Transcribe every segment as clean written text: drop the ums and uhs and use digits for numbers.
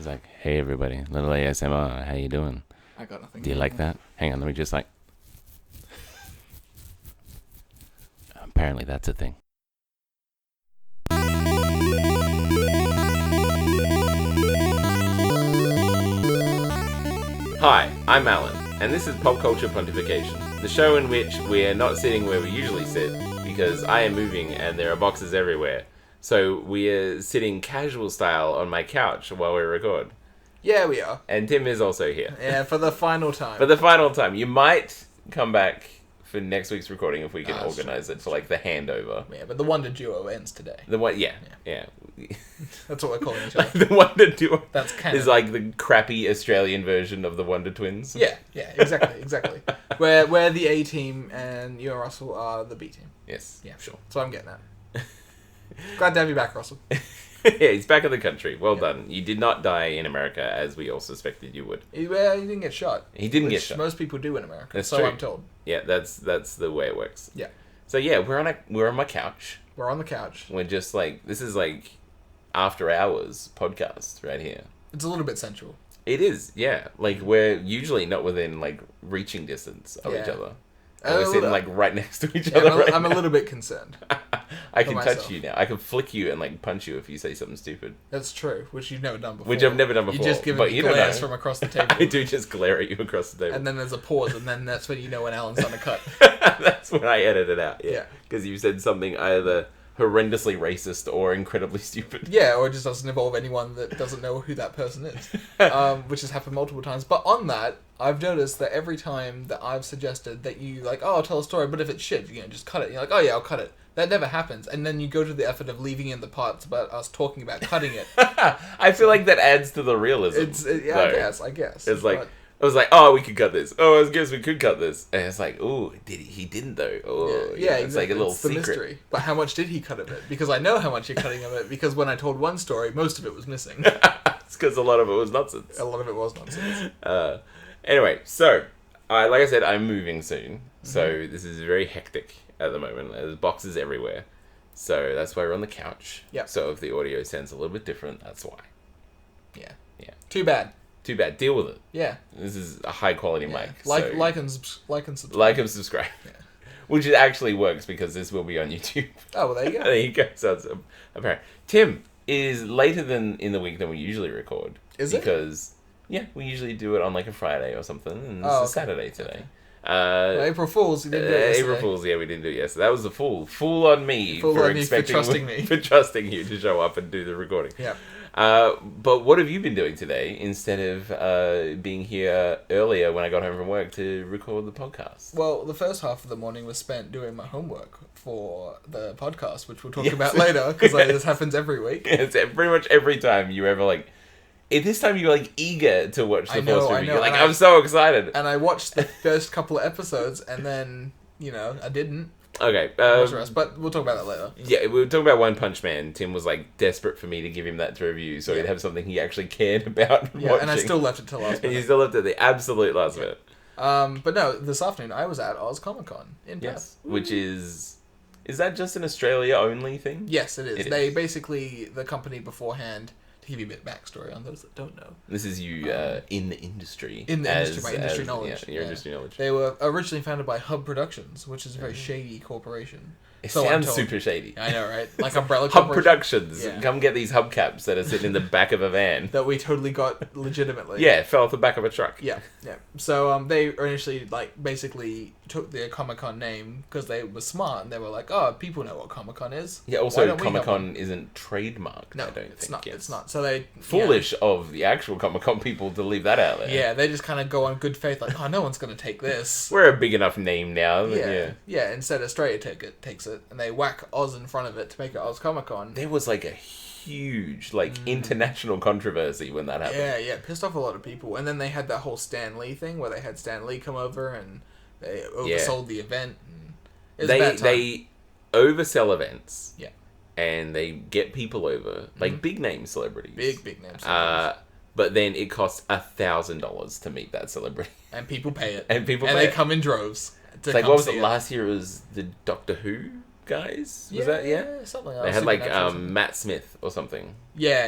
It's like, hey everybody, little ASMR, how you doing? I got nothing. Do you like that? Hang on, let me just like... Apparently that's a thing. Hi, I'm Alan, and this is Popculture Pontification, the show in which we are not sitting where we usually sit, because I am moving and there are boxes everywhere. So we are sitting casual style on my couch while we record. Yeah, we are. And Tim is also here. Yeah, for the final time. For the final time. You might come back for next week's recording if we can organise it for like the handover. Yeah, but the Wonder Duo ends today. The one, yeah. That's what we're calling each other. The Wonder Duo. That's canon. Is like the crappy Australian version of the Wonder Twins. Yeah, exactly. Where the A team and you and Russell are the B team. Yes. Yeah, sure. So I'm getting that. Glad to have you back, Russell. Yeah, he's back in the country. Well done. You did not die in America as we all suspected you would. Well, he didn't get shot. He didn't get which shot. Most people do in America. That's so true. I'm told. Yeah, that's the way it works. Yeah. So yeah, we're on my couch. We're on the couch. We're just like, this is like after hours podcast right here. It's a little bit sensual. It is, yeah. Like we're usually not within like reaching distance of each other. And we're sitting like right next to each other. I'm a little bit concerned. I can touch you now. I can flick you and like punch you if you say something stupid. That's true, which you've never done before. Which I've never done before. You just give me glares from across the table. I do just glare at you across the table. And then there's a pause, and then that's when you know when Alan's done a cut. That's when I edit it out. Yeah, because you said something either horrendously racist or incredibly stupid. Yeah, or it just doesn't involve anyone that doesn't know who that person is, which has happened multiple times. But on that, I've noticed that every time that I've suggested that you like, oh, I'll tell a story, but if it's shit, just cut it. You're like, oh yeah, I'll cut it. That never happens, and then you go to the effort of leaving in the parts about us talking about cutting it. I feel like that adds to the realism. I guess. It's like. I was like, oh, we could cut this. Oh, I guess we could cut this. And it's like, oh, did he didn't though. Oh, yeah, it's like a little secret. Mystery. But how much did he cut of it? Because I know how much you're cutting of it, because when I told one story, most of it was missing. It's because a lot of it was nonsense. A lot of it was nonsense. Anyway, so, like I said, I'm moving soon. So this is very hectic at the moment. There's boxes everywhere. So that's why we're on the couch. Yeah. So if the audio sounds a little bit different, that's why. Yeah. Yeah. Too bad. Too bad. Deal with it. Yeah. This is a high quality mic. Like and subscribe. Like and subscribe. Yeah. Which actually works because this will be on YouTube. Oh, well, there you go. There you go. So it's apparent. Tim is later than in the week than we usually record. Is it? Because, yeah, we usually do it on like a Friday or something, and it's a Saturday today. April Fools, you didn't do it yesterday. April Fools, yeah, we didn't do it yesterday. That was the fool on me for trusting me. For trusting you to show up and do the recording. Yeah. But what have you been doing today instead of being here earlier when I got home from work to record the podcast? Well, the first half of the morning was spent doing my homework for the podcast, which we'll talk about later, because this happens every week. It's pretty much every time you ever like... This time you're like eager to watch the first review. You're like, I'm so excited. And I watched the first couple of episodes, and then, I didn't. Okay. But we'll talk about that later. Yeah, we were talking about One Punch Man. Tim was like desperate for me to give him that to review, so he'd have something he actually cared about watching. And I still left it till last minute. And you still left it at the absolute last minute. But no, this afternoon I was at Oz Comic Con in Perth. Yes, which is that just an Australia only thing? Yes, it is. They basically, the company beforehand, to give you a bit of backstory on those that don't know. This is you in the industry. In the industry, my industry knowledge. Yeah, your industry knowledge. They were originally founded by Hub Productions, which is a very shady corporation. It sounds super shady. I know, right? Like Umbrella Hub Productions. Yeah. Come get these hubcaps that are sitting in the back of a van. That we totally got legitimately. Yeah, it fell off the back of a truck. Yeah. So they initially basically took the Comic-Con name because they were smart, and they were like, oh, people know what Comic-Con is. Yeah, also Comic-Con isn't trademarked, no, I don't think. It's not. So they... Foolish of the actual Comic-Con people to leave that out there. Yeah, they just kind of go on good faith, like, oh, no one's going to take this. We're a big enough name now. Yeah, instead Australia takes it, and they whack Oz in front of it to make it Oz Comic-Con. There was like a huge international controversy when that happened. Yeah, pissed off a lot of people. And then they had that whole Stan Lee thing where they had Stan Lee come over and they oversold the event. And it was a bad time. They oversell events. Yeah. And they get people over, like big name celebrities. Big name celebrities. But then it costs $1,000 to meet that celebrity. And people pay it. And they come in droves. It's like, what was it? Last year was the Doctor Who guys? Was that something. They had like Matt Smith or something. Yeah.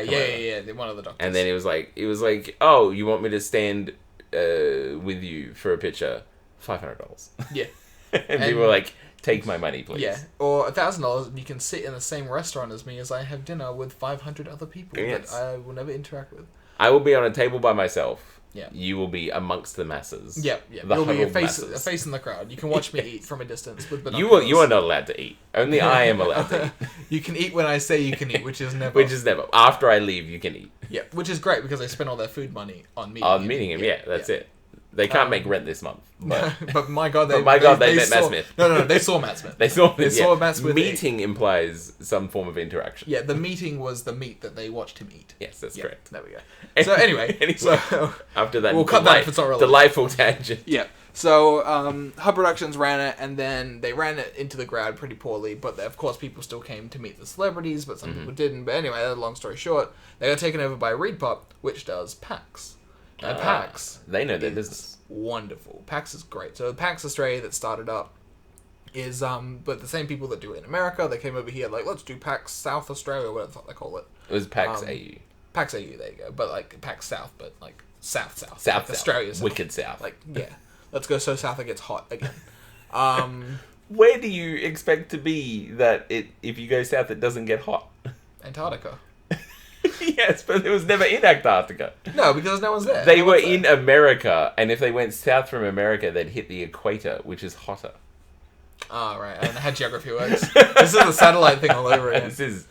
One of the doctors. And then it was like, oh, you want me to stand with you for a picture? $500. Yeah. and people were like, take my money, please. Yeah, or $1,000, and you can sit in the same restaurant as me as I have dinner with 500 other people that I will never interact with. I will be on a table by myself. Yeah. You will be amongst the masses. Yeah. You'll be a face in the crowd. You can watch me eat from a distance with binoculars. You are not allowed to eat. Only I am allowed to eat. You can eat when I say you can eat, which is never. After I leave, you can eat. Yeah, which is great because they spend all their food money on meeting On meeting him, that's it. They can't make rent this month. But my God, they met Matt Smith. No, they saw Matt Smith. They saw Matt Smith. Meeting implies some form of interaction. Yeah, the meeting was the meat that they watched him eat. Yes, that's correct. There we go. So anyway, after that, we'll cut that if it's not relevant. Delightful tangent. Yeah. So Hub Productions ran it, and then they ran it into the crowd pretty poorly. But of course, people still came to meet the celebrities, but some people didn't. But anyway, long story short, they got taken over by ReedPop, which does PAX. Now, PAX, they know their business. Wonderful. PAX is great. So PAX Australia that started up is but the same people that do it in America. They came over here like, let's do PAX South Australia, whatever the fuck they call it. It was PAX AU. PAX AU, there you go. But like PAX South, but like South. South, like Australia South. Wicked South. Like, yeah. Let's go so south it gets hot again. Where do you expect to be that if you go south it doesn't get hot? Antarctica. Yes, but it was never in Antarctica. No, because no one's there. They were in America, and if they went south from America, they'd hit the equator, which is hotter. Oh, right. I don't know how geography works. This is a satellite thing all over again. This is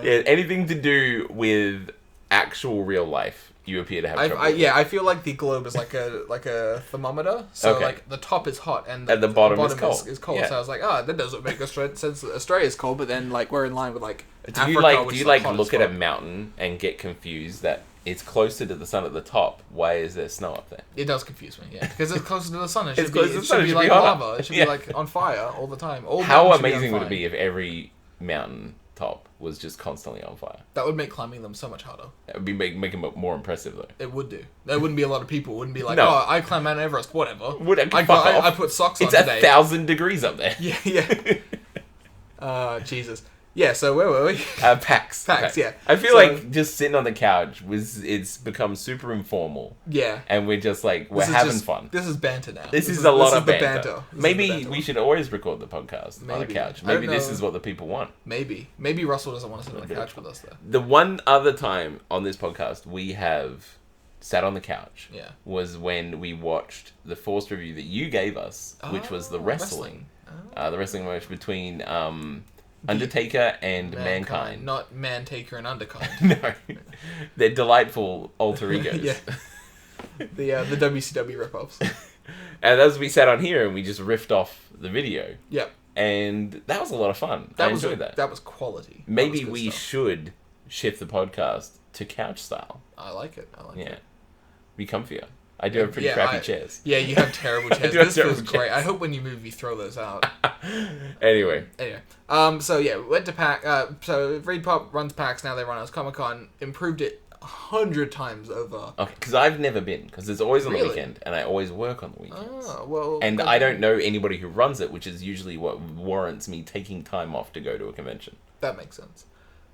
anything to do with actual real life. You appear to have trouble. I feel like the globe is like a thermometer. So like the top is hot and the bottom is cold. Is cold. Yeah. So I was like, that doesn't make sense that Australia's cold. But then like we're in line with like Do you look at a mountain and get confused that it's closer to the sun at the top? Why is there snow up there? It does confuse me. Yeah, because it's closer to the sun. It should be like lava. It should be like on fire all the time. How amazing would it be if every mountain top was just constantly on fire? That would make climbing them so much harder. It would be make them more impressive though. It would do. There wouldn't be a lot of people. It wouldn't be like, I climbed Mount Everest, whatever. I put socks on today. It's 1,000 degrees up there. Yeah. Jesus. Yeah, so where were we? PAX. Yeah. I feel like just sitting on the couch it's become super informal. Yeah. And we're just like, we're having fun. This is banter now. This is a lot of banter. Maybe we should always record the podcast on the couch. Maybe this is what the people want. Maybe Russell doesn't want to sit on the couch with us though. The one other time on this podcast we have sat on the couch was when we watched the forced review that you gave us, which was the wrestling. The wrestling match between Undertaker and Mankind. Not Mantaker and Underkind. No. They're delightful alter egos. Yeah. The WCW rip-offs. And as we sat on here and we just riffed off the video. Yep. And that was a lot of fun. I enjoyed that. That was quality. Maybe we should shift the podcast to couch style. I like it. Yeah. Be comfier. I do have pretty crappy chairs. Yeah, you have terrible chairs. This feels great. I hope when you move, you throw those out. Anyway. So yeah, we went to PAX. So ReedPop runs PAX now. They run as Comic-Con. Improved it 100 times over. Okay, because I've never been. Because it's always on the weekend, and I always work on the weekends. Oh, well. And I don't know anybody who runs it, which is usually what warrants me taking time off to go to a convention. That makes sense.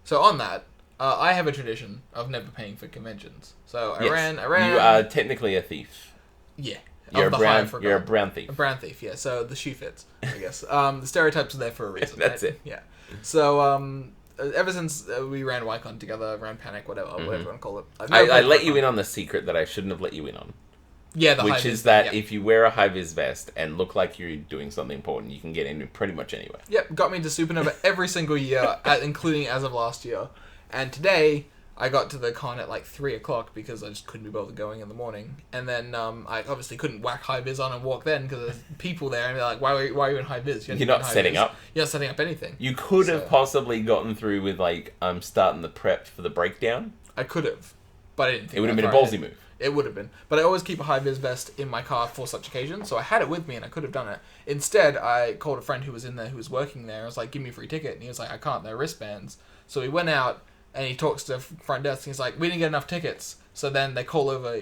So on that, I have a tradition of never paying for conventions. So I ran. You are technically a thief. Yeah. You're a brown thief. A brown thief, yeah. So the shoe fits, I guess. The stereotypes are there for a reason. That's it. Yeah. So ever since we ran YCon together, ran Panic, whatever you want to call it. I let you in on the secret that I shouldn't have let you in on. Yeah, which is that if you wear a high-vis vest and look like you're doing something important, you can get in pretty much anywhere. Yep, got me to Supernova every single year, including as of last year. And today, I got to the con at like 3 o'clock because I just couldn't be bothered going in the morning. And then I obviously couldn't whack high-vis on and walk then because there's people there and they're like, why are you in high-vis? You're not setting up. You're not setting up anything. You could have possibly gotten through with like, I'm starting the prep for the breakdown. I could have, but I didn't think it would have been a ballsy move. It would have been. But I always keep a high-vis vest in my car for such occasions, so I had it with me and I could have done it. Instead, I called a friend who was in there who was working there. I was like, give me a free ticket. And he was like, I can't, they're wristbands. So we went out and he talks to front desk, and he's like, we didn't get enough tickets. So then they call over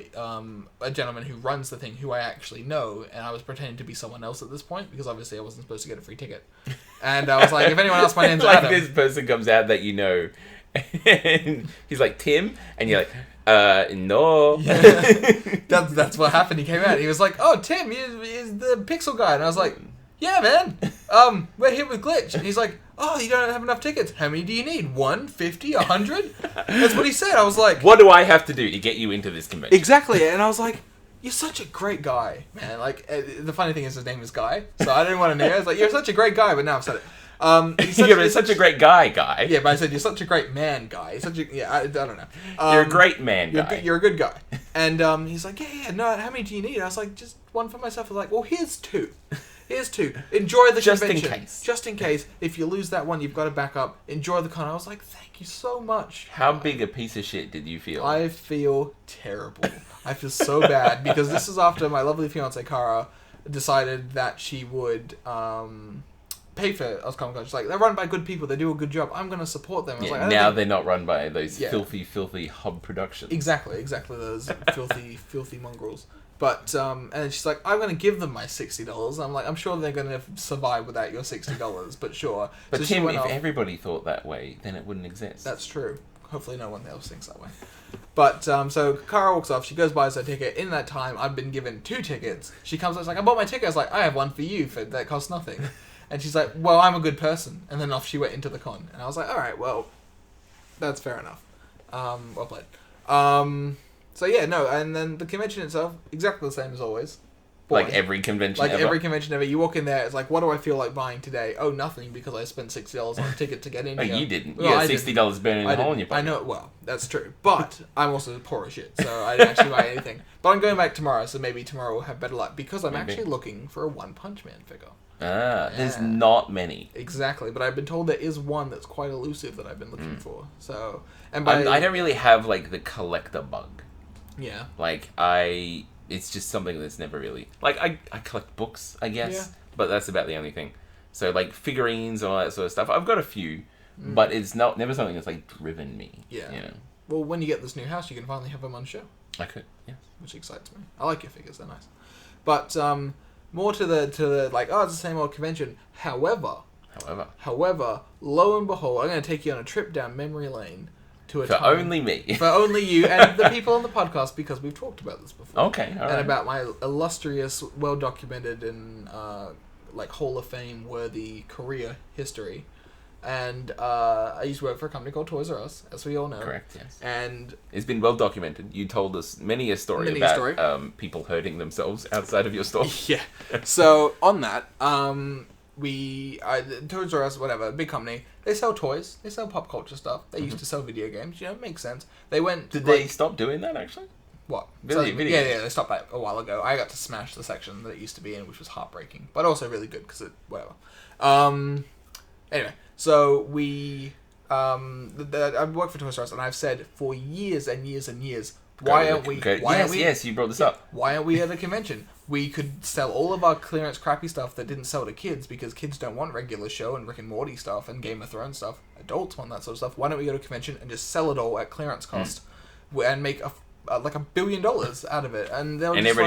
a gentleman who runs the thing, who I actually know, and I was pretending to be someone else at this point, because obviously I wasn't supposed to get a free ticket. And I was like, if anyone else, my name's like Adam. this person comes out that you know, and he's like, Tim? And you're like, no. Yeah. That's what happened. He came out, he was like, oh, Tim, he's the pixel guy. And I was like, yeah, man, we're here with Glitch. And he's like, oh, you don't have enough tickets. How many do you need? 1, 50, 100? That's what he said. I was like, what do I have to do to get you into this convention? Exactly. And I was like, you're such a great guy, man. Like, the funny thing is his name is Guy, so I didn't want to know. I was like, you're such a great guy, but now I've said it. You're such a great guy. Yeah, but I said, you're such a great man, Guy. I don't know. You're a great man, guy. You're a good guy. And he's like, yeah, no, how many do you need? I was like, just one for myself. I was like, well, here's 2. Here's 2. Enjoy the convention. Just in case. Just in case. If you lose that one, you've got to back up. Enjoy the con. I was like, thank you so much. How big a piece of shit did you feel? I feel terrible. I feel so bad, because this is after my lovely fiancée, Kara, decided that she would pay for us Comic Con. She's like, they're run by good people. They do a good job. I'm going to support them. I was like, now they're not run by those filthy hub productions. Exactly. Those filthy mongrels. But, and she's like, I'm going to give them my $60. I'm like, I'm sure they're going to survive without your $60, but sure. But so Tim, if everybody thought that way, then it wouldn't exist. That's true. Hopefully no one else thinks that way. But, so Kara walks off, she goes buys her ticket. In that time, I've been given 2 tickets. She comes out, she's like, I bought my ticket. I was like, I have one for you that costs nothing. And she's like, well, I'm a good person. And then off she went into the con. And I was like, alright, well, that's fair enough. Well played. So yeah, no, and then the convention itself, exactly the same as always. Boring. Like every convention Like ever. every convention ever. You walk in there, it's like, what do I feel like buying today? Oh, nothing, because I spent $60 on a ticket to get in here. You didn't. Well, You got $60 burning a hole in your pocket. I know, well, that's true. But I'm also poor as shit, so I didn't actually buy anything. But I'm going back tomorrow, so maybe tomorrow we'll have better luck, because I'm actually looking for a One Punch Man figure. There's not many. Exactly, but I've been told there is one that's quite elusive that I've been looking for. So, and I don't really have, like, the collector bug. Yeah. Like, it's just something that's never really... Like, I collect books, I guess, Yeah. but that's about the only thing. So, like, figurines and all that sort of stuff, I've got a few, but it's never something that's, like, driven me. Yeah. You know? Well, when you get this new house, you can finally have them on show. I could, yeah. Which excites me. I like your figures, they're nice. But, more to the like, oh, it's the same old convention. However, lo and behold, I'm going to take you on a trip down memory lane to a For time... only me. For only you and the people on the podcast, because we've talked about this before. Okay, all right. And about my illustrious, well-documented and, like, Hall of Fame-worthy career history. And I used to work for a company called Toys R Us, as we all know. Correct, yes. And it's been well documented. You told us many a story about people hurting themselves outside of your store. Yeah. So, on that, Toys R Us, whatever, big company, they sell toys, they sell pop culture stuff, they used to sell video games, you know, it makes sense. They went... Did they stop doing that, actually? What? Video yeah, they stopped that a while ago. I got to smash the section that it used to be in, which was heartbreaking, but also really good, because whatever. Anyway, so I've worked for Toys R Us, and I've said for years and years and years, why aren't we... Yes, you brought this up. Why aren't we at a convention? We could sell all of our clearance crappy stuff that didn't sell to kids, because kids don't want regular show and Rick and Morty stuff and Game of Thrones stuff. Adults want that sort of stuff. Why don't we go to a convention and just sell it all at clearance cost and make like $1 billion out of it? And they'll just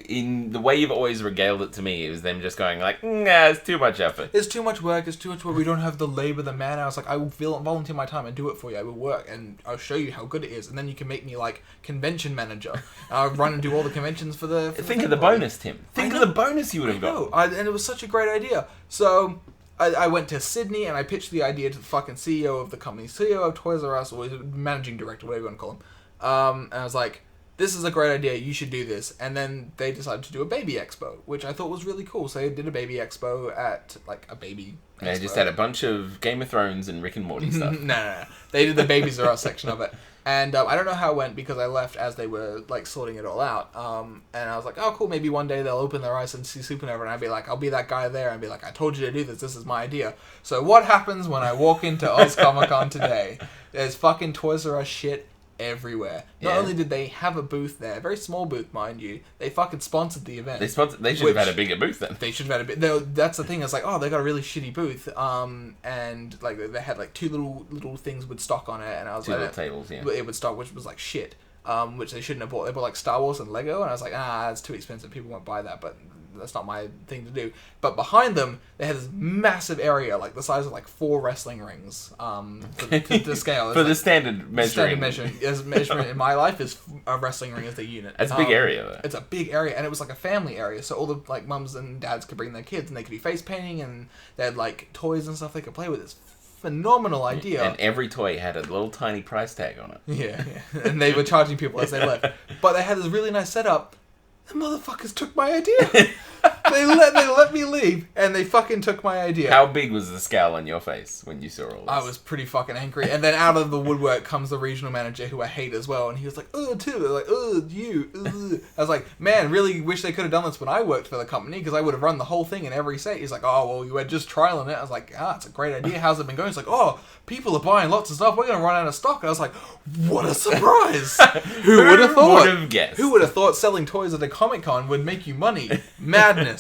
in the way you've always regaled it to me, it was them just going like, nah, it's too much effort. It's too much work. We don't have the labor, the man. I was like, I will volunteer my time and do it for you. I will work and I'll show you how good it is, and then you can make me like convention manager. I'll run and do all the conventions for the. Think of the bonus, Tim. Think of the bonus you would have got. And it was such a great idea. So I went to Sydney and I pitched the idea to the fucking CEO of the company, CEO of Toys R Us, or managing director, whatever you want to call him. And I was like, this is a great idea, you should do this. And then they decided to do a baby expo, which I thought was really cool. So they did a baby expo at, like, a baby expo. They just had a bunch of Game of Thrones and Rick and Morty stuff. No. They did the Babies R Us section of it. And I don't know how it went, because I left as they were, like, sorting it all out. And I was like, oh, cool, maybe one day they'll open their eyes and see Supernova, and I'd be like, I'll be that guy there, and be like, I told you to do this, this is my idea. So what happens when I walk into Oz Comic Con today? There's fucking Toys R Us shit everywhere. Not only did they have a booth there, a very small booth, mind you, they fucking sponsored the event. They should have had a bigger booth then. They should have had a bit. That's the thing. It's like, oh, they got a really shitty booth. And like they had like two little things with stock on it, and I was two like, little tables, yeah. It would stock, which was like shit. Which they shouldn't have bought. They bought like Star Wars and Lego, and I was like, that's too expensive. People won't buy that, but that's not my thing to do. But behind them, they had this massive area, like the size of like 4 wrestling rings. To scale For the standard measuring. Measurement in my life is a wrestling ring as the unit. It's a big area though. It's a big area, and it was like a family area, so all the like mums and dads could bring their kids, and they could be face painting, and they had like toys and stuff they could play with. It's phenomenal idea. And every toy had a little tiny price tag on it. Yeah. And they were charging people as they left. But they had this really nice setup. The motherfuckers took my idea. They let me leave, and they fucking took my idea. How big was the scowl on your face when you saw all this? I was pretty fucking angry. And then out of the woodwork comes the regional manager, who I hate as well, and he was like, too. They're like, you. I was like, man, really wish they could have done this when I worked for the company, because I would have run the whole thing in every state. He's like, oh, well, you were just trialing it. I was like, it's a great idea. How's it been going? He's like, people are buying lots of stuff. We're going to run out of stock. I was like, what a surprise. Who would have thought? Who would have guessed? Who would have thought selling toys at a Comic-Con would make you money? Madness.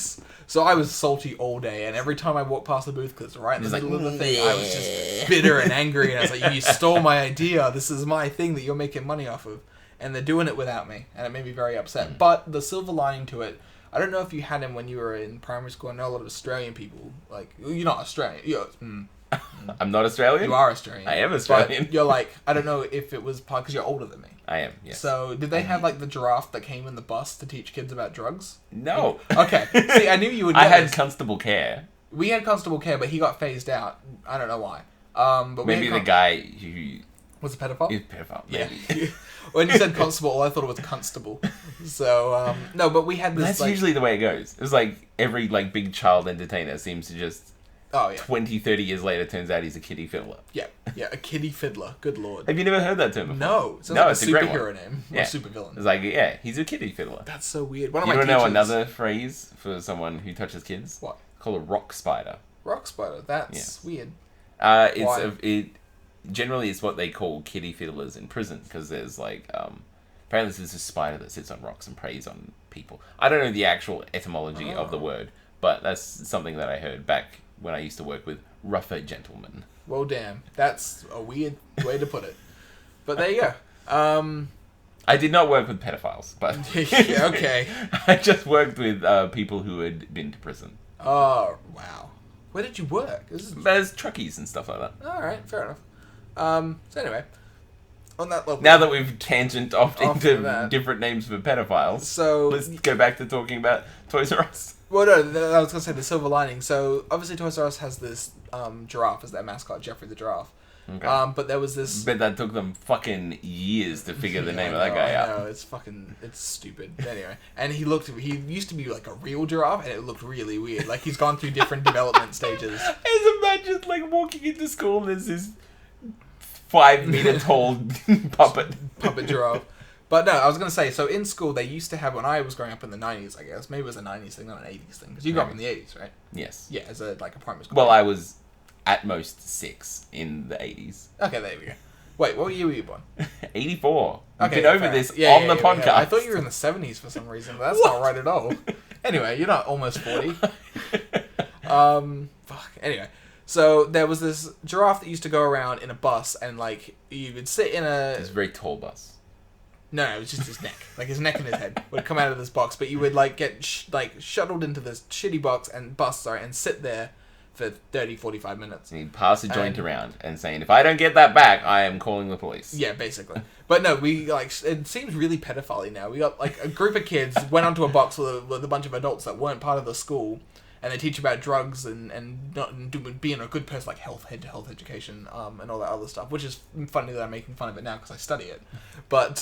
So I was salty all day, and every time I walked past the booth, because it's right in the middle of the thing, I was just bitter and angry, and I was like, you stole my idea. This is my thing that you're making money off of. And they're doing it without me, and it made me very upset. But the silver lining to it, I don't know if you had him when you were in primary school. I know a lot of Australian people, like, you're not Australian. I'm not Australian? You are Australian. I am Australian. But you're like, I don't know if it was because you're older than me. I am, yes. So, did they have, like, the giraffe that came in the bus to teach kids about drugs? No. Okay. See, I knew you would get I had this. Constable Care. We had Constable Care, but he got phased out. I don't know why. But maybe the guy who... was a pedophile? He's a pedophile, maybe. Yeah. When you said constable, I thought it was constable. So, no, but we had this, That's usually the way it goes. It's like, every, like, big child entertainer seems to just... 20, 30 years later, turns out he's a kiddie fiddler. Yeah, a kiddie fiddler. Good lord. Have you never heard that term before? No. It's like a superhero name. Or supervillain. It's like, he's a kiddie fiddler. That's so weird. You want to know another phrase for someone who touches kids? What? Called a rock spider. Rock spider? That's weird. Generally it's what they call kiddie fiddlers in prison, because there's like, apparently there's a spider that sits on rocks and preys on people. I don't know the actual etymology of the word, but that's something that I heard back when I used to work with rougher gentlemen. Well, damn. That's a weird way to put it. But there you go. I did not work with pedophiles, but... Yeah, okay. I just worked with people who had been to prison. Oh, wow. Where did you work? There's truckies and stuff like that. Alright, fair enough. So anyway, on that level... Now that we've tangent off into different names for pedophiles, so let's go back to talking about Toys R Us. Well, no, I was going to say the silver lining. So, obviously Toys R Us has this giraffe as their mascot, Jeffrey the Giraffe. Okay. But there was this... Bet that took them fucking years to figure the name of that guy out. I know, it's stupid. Anyway, and he used to be like a real giraffe, and it looked really weird. Like, he's gone through different development stages. I just imagine, like, walking into school and there's this 5-meter tall puppet giraffe. But no, I was going to say, so in school, they used to have, when I was growing up in the 90s, I guess, maybe it was a 90s thing, not an 80s thing, because you grew up in the 80s, right? Yes. Yeah, as a primary school. Well, I was at most 6 in the 80s. Okay, there we go. Wait, what year were you born? 84. Okay, We've been over this on the podcast. I thought you were in the 70s for some reason, but that's not right at all. Anyway, you're not almost 40. Fuck. Anyway. So, there was this giraffe that used to go around in a bus, and, like, you would sit in a... It was a very tall bus. No, it was just his neck. Like, his neck and his head would come out of this box, but you would, like, get, shuttled into this shitty bus, and sit there for 30, 45 minutes. And he'd pass a joint around and saying, if I don't get that back, I am calling the police. Yeah, basically. But no, it seems really pedophile now. We got, like, a group of kids went onto a box with a bunch of adults that weren't part of the school, and they teach about drugs and being a good person, like health education, and all that other stuff, which is funny that I'm making fun of it now because I study it. But,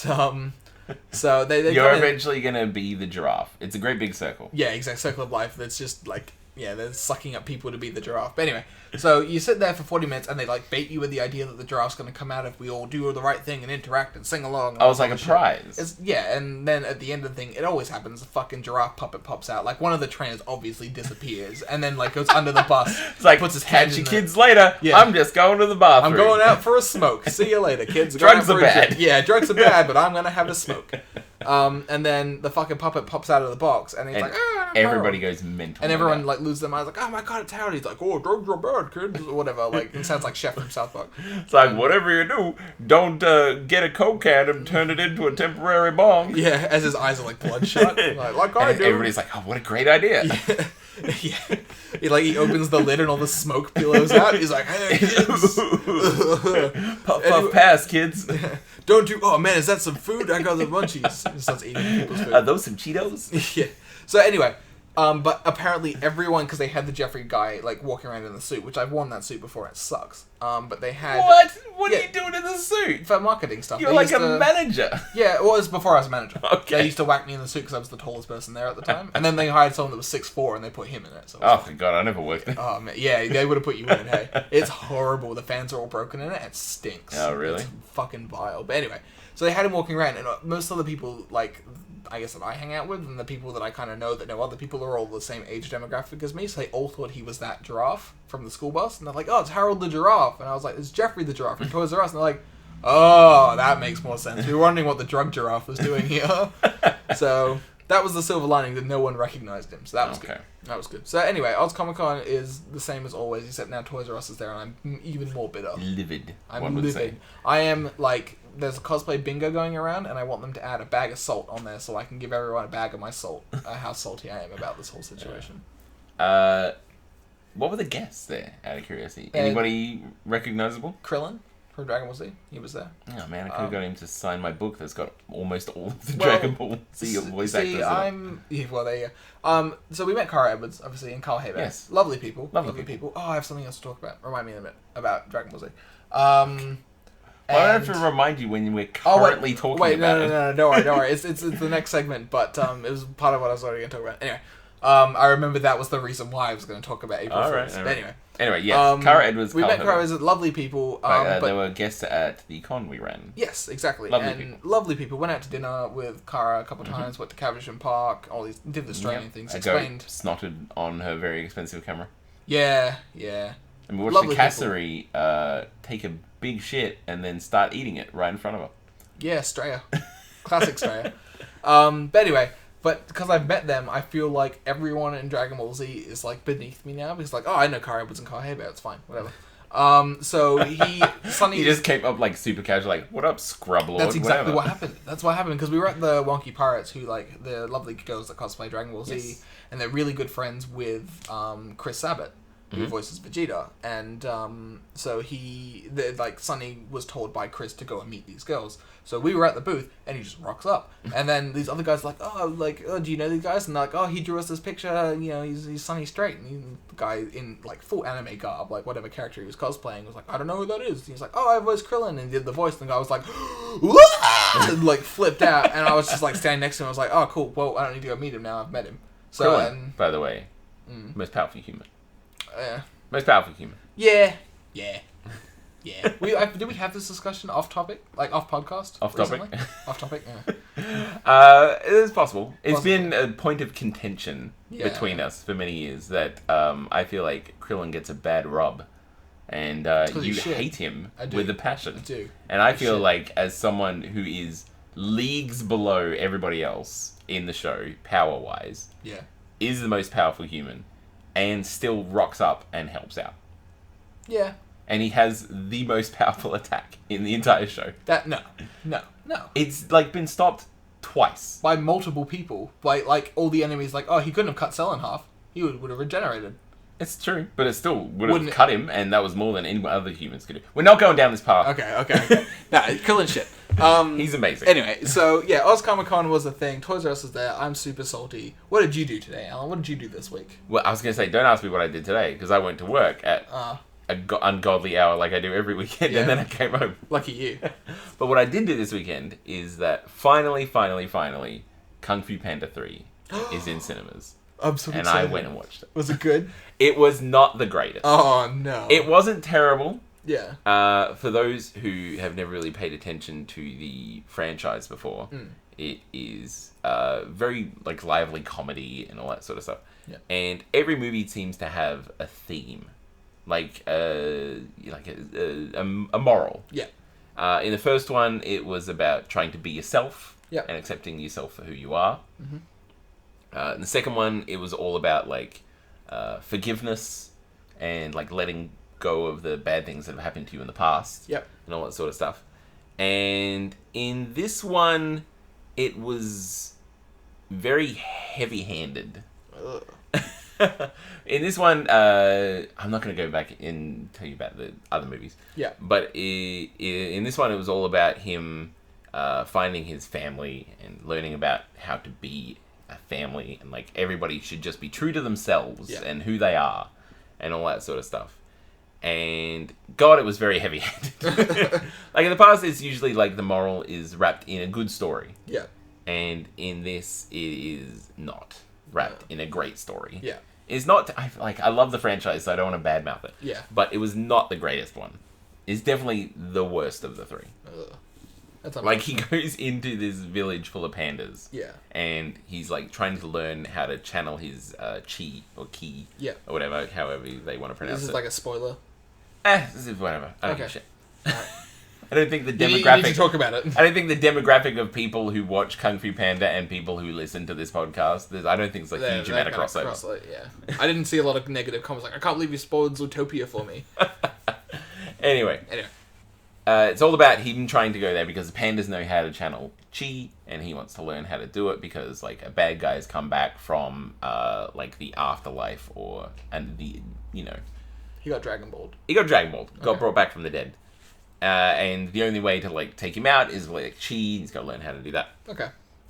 so they You're eventually going to be the giraffe. It's a great big circle. Yeah, exact circle of life that's just, like, Yeah, they're sucking up people to be the giraffe. But anyway, so you sit there for 40 minutes and they like bait you with the idea that the giraffe's going to come out if we all do the right thing and interact and sing along. Oh, it's like a prize. Yeah, and then at the end of the thing, it always happens. The fucking giraffe puppet pops out. Like one of the trainers obviously disappears and then like goes under the bus. It's like, puts his head catch in your kids later. Yeah. I'm just going to the bathroom. I'm going out for a smoke. See you later, kids. Drugs are bad. Yeah, drugs are bad, but I'm going to have a smoke. And then the fucking puppet pops out of the box and he's like, everybody goes mental. And everyone like loses their minds, like, oh my god, it's Howard. He's like, oh, drugs are bad, kids, or whatever. Like, it sounds like Chef from South Park. It's like, whatever you do, don't get a coke can and turn it into a temporary bong. Yeah, as his eyes are like bloodshot. like I do. Everybody's like, oh, what a great idea. Yeah. He opens the lid and all the smoke billows out. He's like, hey, kids. puff, pass, kids. Don't you... Oh, man, is that some food? I got the munchies. He starts eating people's food. Are those some Cheetos? Yeah. So anyway... but apparently everyone, because they had the Jeffrey guy, like, walking around in the suit, which I've worn that suit before, it sucks. But they had... What? What are you doing in the suit? For marketing stuff. You're like a manager. Yeah, well, it was before I was a manager. Okay. They used to whack me in the suit because I was the tallest person there at the time. And then they hired someone that was 6'4", and they put him in it. So thank God, I never worked there. Oh, man. Yeah, they would have put you in it, hey. It's horrible. The fans are all broken in it. It stinks. Oh, really? It's fucking vile. But anyway, so they had him walking around, and most of the people, like... I guess that I hang out with, and the people that I kind of know that know other people are all the same age demographic as me, so they all thought he was that giraffe from the school bus, and they're like, oh, it's Harold the giraffe, and I was like, it's Jeffrey the giraffe from Toys R Us, and they're like, oh, that makes more sense. We were wondering what the drug giraffe was doing here. So that was the silver lining, that no one recognized him, so that was good. That was good. So anyway, Oz Comic Con is the same as always, except now Toys R Us is there, and I'm even more bitter. Livid. I'm livid. I am like... There's a cosplay bingo going around, and I want them to add a bag of salt on there so I can give everyone a bag of my salt. How salty I am about this whole situation. What were the guests there, out of curiosity? Anybody recognizable? Krillin from Dragon Ball Z. He was there. Oh, man, I could have got him to sign my book that's got almost all of the Dragon Ball Z voice actors in it. Well, there you go. So we met Cara Edwards, obviously, and Carl Haber. Yes. Lovely people. Lovely people. Oh, I have something else to talk about. Remind me in a minute about Dragon Ball Z. Well, I have to remind you when we're currently talking about it. No, don't worry. It's the next segment, but it was part of what I was already going to talk about. Anyway, I remember that was the reason why I was going to talk about April Fools. But anyway, yes, Cara Edwards. We met Cara Edwards, lovely people. But they were guests at the con we ran. Yes, exactly. Lovely people. Went out to dinner with Cara a couple times. Went to Caversham Park. All these did the Australian things. Explained. Snotted on her very expensive camera. Yeah. And we watched the Cassary take a big shit and then start eating it right in front of her. Yeah, Straya. Classic Straya. But anyway, because I've met them, I feel like everyone in Dragon Ball Z is like beneath me now because like, oh, I know Cara Edwards and Carl Haber, it's fine, whatever. So Sonny... He just came up like super casual, like, what up, Scrublord? That's exactly what happened. That's what happened because we were at the Wonky Pirates, who like the lovely girls that cosplay Dragon Ball Z, and they're really good friends with Chris Sabat, who voices Vegeta, and so Sonny was told by Chris to go and meet these girls. So we were at the booth, and he just rocks up, and then these other guys are like, oh, do you know these guys? And they're like, oh, he drew us this picture, you know, he's Sonny Strait, and the guy in like full anime garb, like whatever character he was cosplaying, was like, I don't know who that is. And he's like, oh, I voiced Krillin, and he did the voice, and the guy was like, and like flipped out, and I was just like standing next to him. I was like, oh, cool. Well, I don't need to go meet him now. I've met him. So, Krillin, by the way, most powerful human. Yeah. Most powerful human. Yeah. Did we have this discussion off topic? Like off podcast? Off topic? Off topic, yeah. It is possible. It's been a point of contention between us for many years that I feel like Krillin gets a bad rub. And you hate him with a passion. I do. And I feel like as someone who is leagues below everybody else in the show, power-wise, is the most powerful human, and still rocks up and helps out. Yeah. And he has the most powerful attack in the entire show. No. It's like been stopped twice. By multiple people. Like all the enemies, like, oh, he couldn't have cut Cell in half. He would have regenerated. It's true, but it still would have cut him, and that was more than any other humans could do. We're not going down this path. Okay. Nah, Krillin shit. He's amazing. Anyway, so yeah, Oz Comic Con was a thing. Toys R Us is there. I'm super salty. What did you do today, Alan? What did you do this week? Well, I was going to say, don't ask me what I did today, because I went to work at an ungodly hour like I do every weekend, and then I came home. Lucky you. But what I did do this weekend is that finally, Kung Fu Panda 3 is in cinemas. I'm so and excited. I went and watched it. Was it good? It was not the greatest. Oh, no. It wasn't terrible. Yeah. For those who have never really paid attention to the franchise before, it is very like lively comedy and all that sort of stuff. Yeah. And every movie seems to have a theme, like a moral. Yeah. In the first one, it was about trying to be yourself Yeah. and accepting yourself for who you are. Mm-hmm. In the second one, it was all about like forgiveness and like letting go of the bad things that have happened to you in the past. Yep. And all that sort of stuff. And in this one, it was very heavy-handed. In this one, I'm not going to go back and tell you about the other movies. Yeah. But in this one, it was all about him finding his family and learning about how to be a family. And like everybody should just be true to themselves and who they are and all that sort of stuff. And God, it was very heavy-handed. Like in the past, it's usually like the moral is wrapped in a good story. Yeah. And in this, it is not wrapped in a great story. Yeah. It's not... I love the franchise, so I don't want to badmouth it. Yeah. But it was not the greatest one. It's definitely the worst of the three. That's like, he goes into this village full of pandas. Yeah. And he's, like, trying to learn how to channel his chi, or ki, or whatever, however they want to pronounce it. This is like a spoiler. This is whatever. I don't give a shit. I don't think the You demographic... need to talk about it. I don't think the demographic of people who watch Kung Fu Panda and people who listen to this podcast, I don't think it's a huge amount of crossover. Yeah. I didn't see a lot of negative comments like, I can't believe you spoiled Zootopia for me. Anyway. It's all about him trying to go there because the pandas know how to channel chi, and he wants to learn how to do it because, like, a bad guy has come back from, like, the afterlife He got Dragon Balled. He got Dragon Balled. Got brought back from the dead. And the only way to, like, take him out is, like, chi. He's got to learn how to do that. Okay.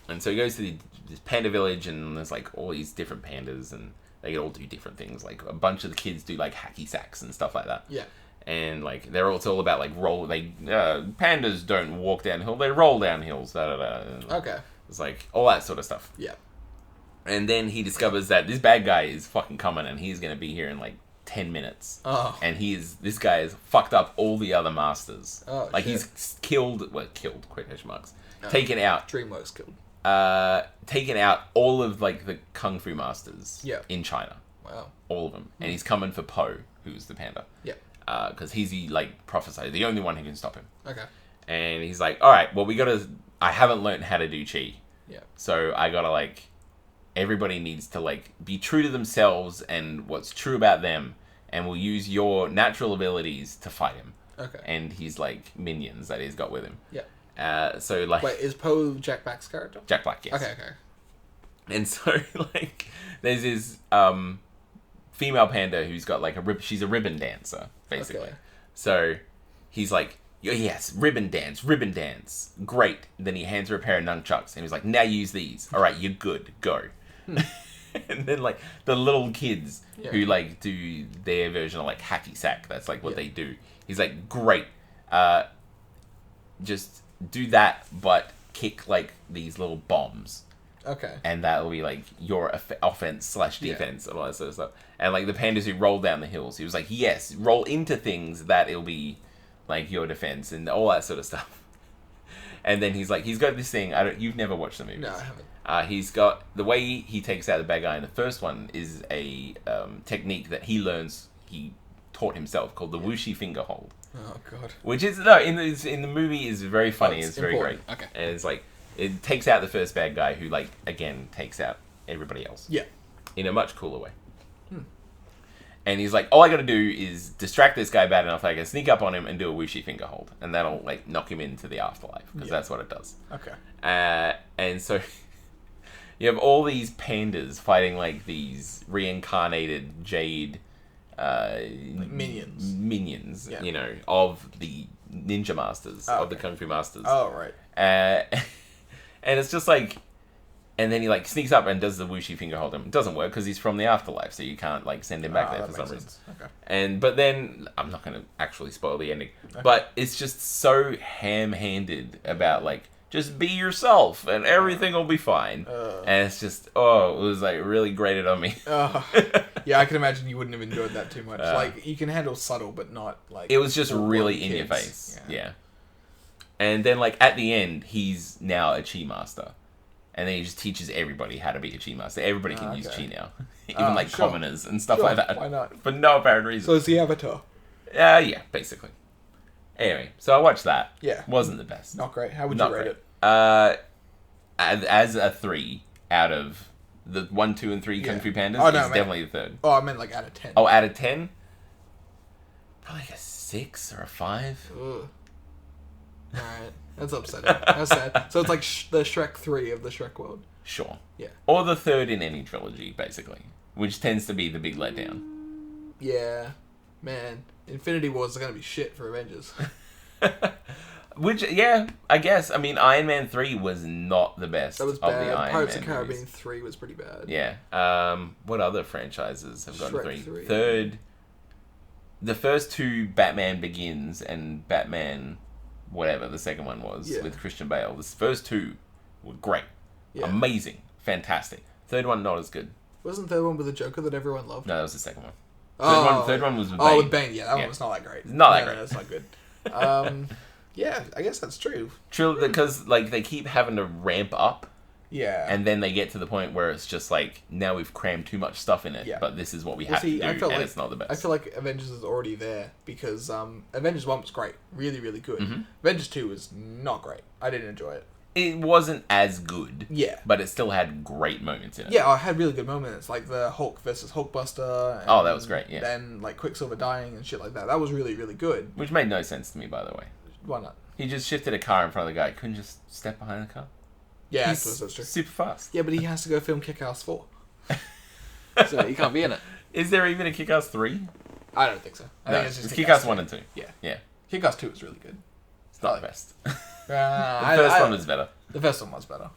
And so he goes to this panda village, and there's, like, all these different pandas, and they all do different things. Like, a bunch of the kids do, like, hacky sacks and stuff like that. Yeah. And, like, it's all about, like, pandas don't walk downhill, they roll down hills, Okay. It's, like, all that sort of stuff. Yeah. And then he discovers that this bad guy is fucking coming, and he's going to be here in, like, 10 minutes. Oh. And this guy has fucked up all the other masters. Oh, like, shit. he's killed, quotation marks, taken out. DreamWorks killed. Taken out all of, like, the Kung Fu masters in China. Wow. All of them. And he's coming for Po, who's the panda. Yeah. Because he's the only one who can stop him. Okay. And he's like, alright, well, I haven't learned how to do chi. Yeah. So I gotta, like, everybody needs to, like, be true to themselves and what's true about them, and we'll use your natural abilities to fight him. Okay. And he's, like, minions that he's got with him. Yeah. So, like... Wait, is Poe Jack Black's character? Jack Black, yes. Okay. And so, like, there's this female panda who's got, like, she's a ribbon dancer, basically. Okay. So, he's like, yes, ribbon dance. Great. Then he hands her a pair of nunchucks, and he's like, now use these. All right, you're good. Go. And then, like, the little kids who, like, do their version of, like, hacky sack. That's, like, what they do. He's like, great. Just do that, but kick, like, these little bombs. Okay. And that'll be, like, your offense/defense and all that sort of stuff. And, like, the pandas who roll down the hills, he was like, yes, roll into things that it'll be, like, your defense and all that sort of stuff. And then he's like, he's got this thing, you've never watched the movies. No, I haven't. He's got, the way he takes out the bad guy in the first one is a technique that he taught himself called the whooshy finger hold. Oh, God. Which is, no, in the movie is very funny, it's very great. Okay. And it's like, it takes out the first bad guy who, like, again, takes out everybody else. Yeah. In a much cooler way. And he's like, all I gotta do is distract this guy bad enough that I can sneak up on him and do a whooshy finger hold. And that'll, like, knock him into the afterlife. Because that's what it does. Okay. And so, you have all these pandas fighting, like, these reincarnated jade... like minions. Minions, you know, of the ninja masters, of the Kung Fu masters. Oh, right. And it's just like... And then he, like, sneaks up and does the whooshy finger hold him. It doesn't work because he's from the afterlife, so you can't, like, send him back there for some reason. Okay. But then, I'm not going to actually spoil the ending, but it's just so ham-handed about, like, Just be yourself, and everything will be fine. And it's just, it was like really grated on me. Yeah, I can imagine you wouldn't have enjoyed that too much. Like, you can handle subtle, but not like... It was just really in your face. Yeah. And then, like, at the end, he's now a chi master. And then he just teaches everybody how to be a chi master. Everybody can use chi now. Even, like, commoners and stuff like that. Why not? For no apparent reason. So it's the Avatar. Yeah, basically. Anyway, so I watched that. Yeah. Wasn't the best. Not great. How would you rate it? As a 3 out of the 1, 2, and 3 Kung Fu Pandas, it's definitely the third. Oh, I meant like out of 10. Oh, out of 10? Probably like a 6 or a 5. Ugh. Alright. That's upsetting. That's sad. So it's like the Shrek 3 of the Shrek world. Sure. Yeah. Or the third in any trilogy, basically. Which tends to be the big letdown. Yeah. Man. Infinity Wars are going to be shit for Avengers. Which, yeah, I guess. I mean, Iron Man 3 was not the best That was of bad. the Iron Pirates Man of the Caribbean movies. 3 was pretty bad. Yeah. What other franchises have gotten Shrek 3? Third, the first 2, Batman Begins and Batman, whatever the second one was, with Christian Bale. The first 2 were great. Yeah. Amazing. Fantastic. Third one, not as good. Wasn't the third one with the Joker that everyone loved? No, that was the second one. Oh. Third one was with Bane. Oh, with Bane. Yeah, that one was not that great. Not that great. No, that's not good. Yeah, I guess that's true. True, because like they keep having to ramp up. Yeah. And then they get to the point where it's just like, now we've crammed too much stuff in it, but this is what we have to do, and it's not the best. I feel like Avengers is already there, because Avengers 1 was great. Really, really good. Avengers 2 was not great. I didn't enjoy it. It wasn't as good. Yeah. But it still had great moments in it. Yeah, I had really good moments, like the Hulk versus Hulkbuster. And that was great, yeah. Then, like, Quicksilver dying and shit like that. That was really, really good. Which made no sense to me, by the way. Why not? He just shifted a car in front of the guy. Couldn't just step behind the car? Yeah, that's true. Super fast. Yeah, but he has to go film Kick-Ass 4. So he can't be in it. Is there even a Kick-Ass 3? I don't think so. I think it's just Kick-Ass 1 and 2. Yeah. Kick-Ass 2 was really good. It's not the best. The the first one was better. The first one was better.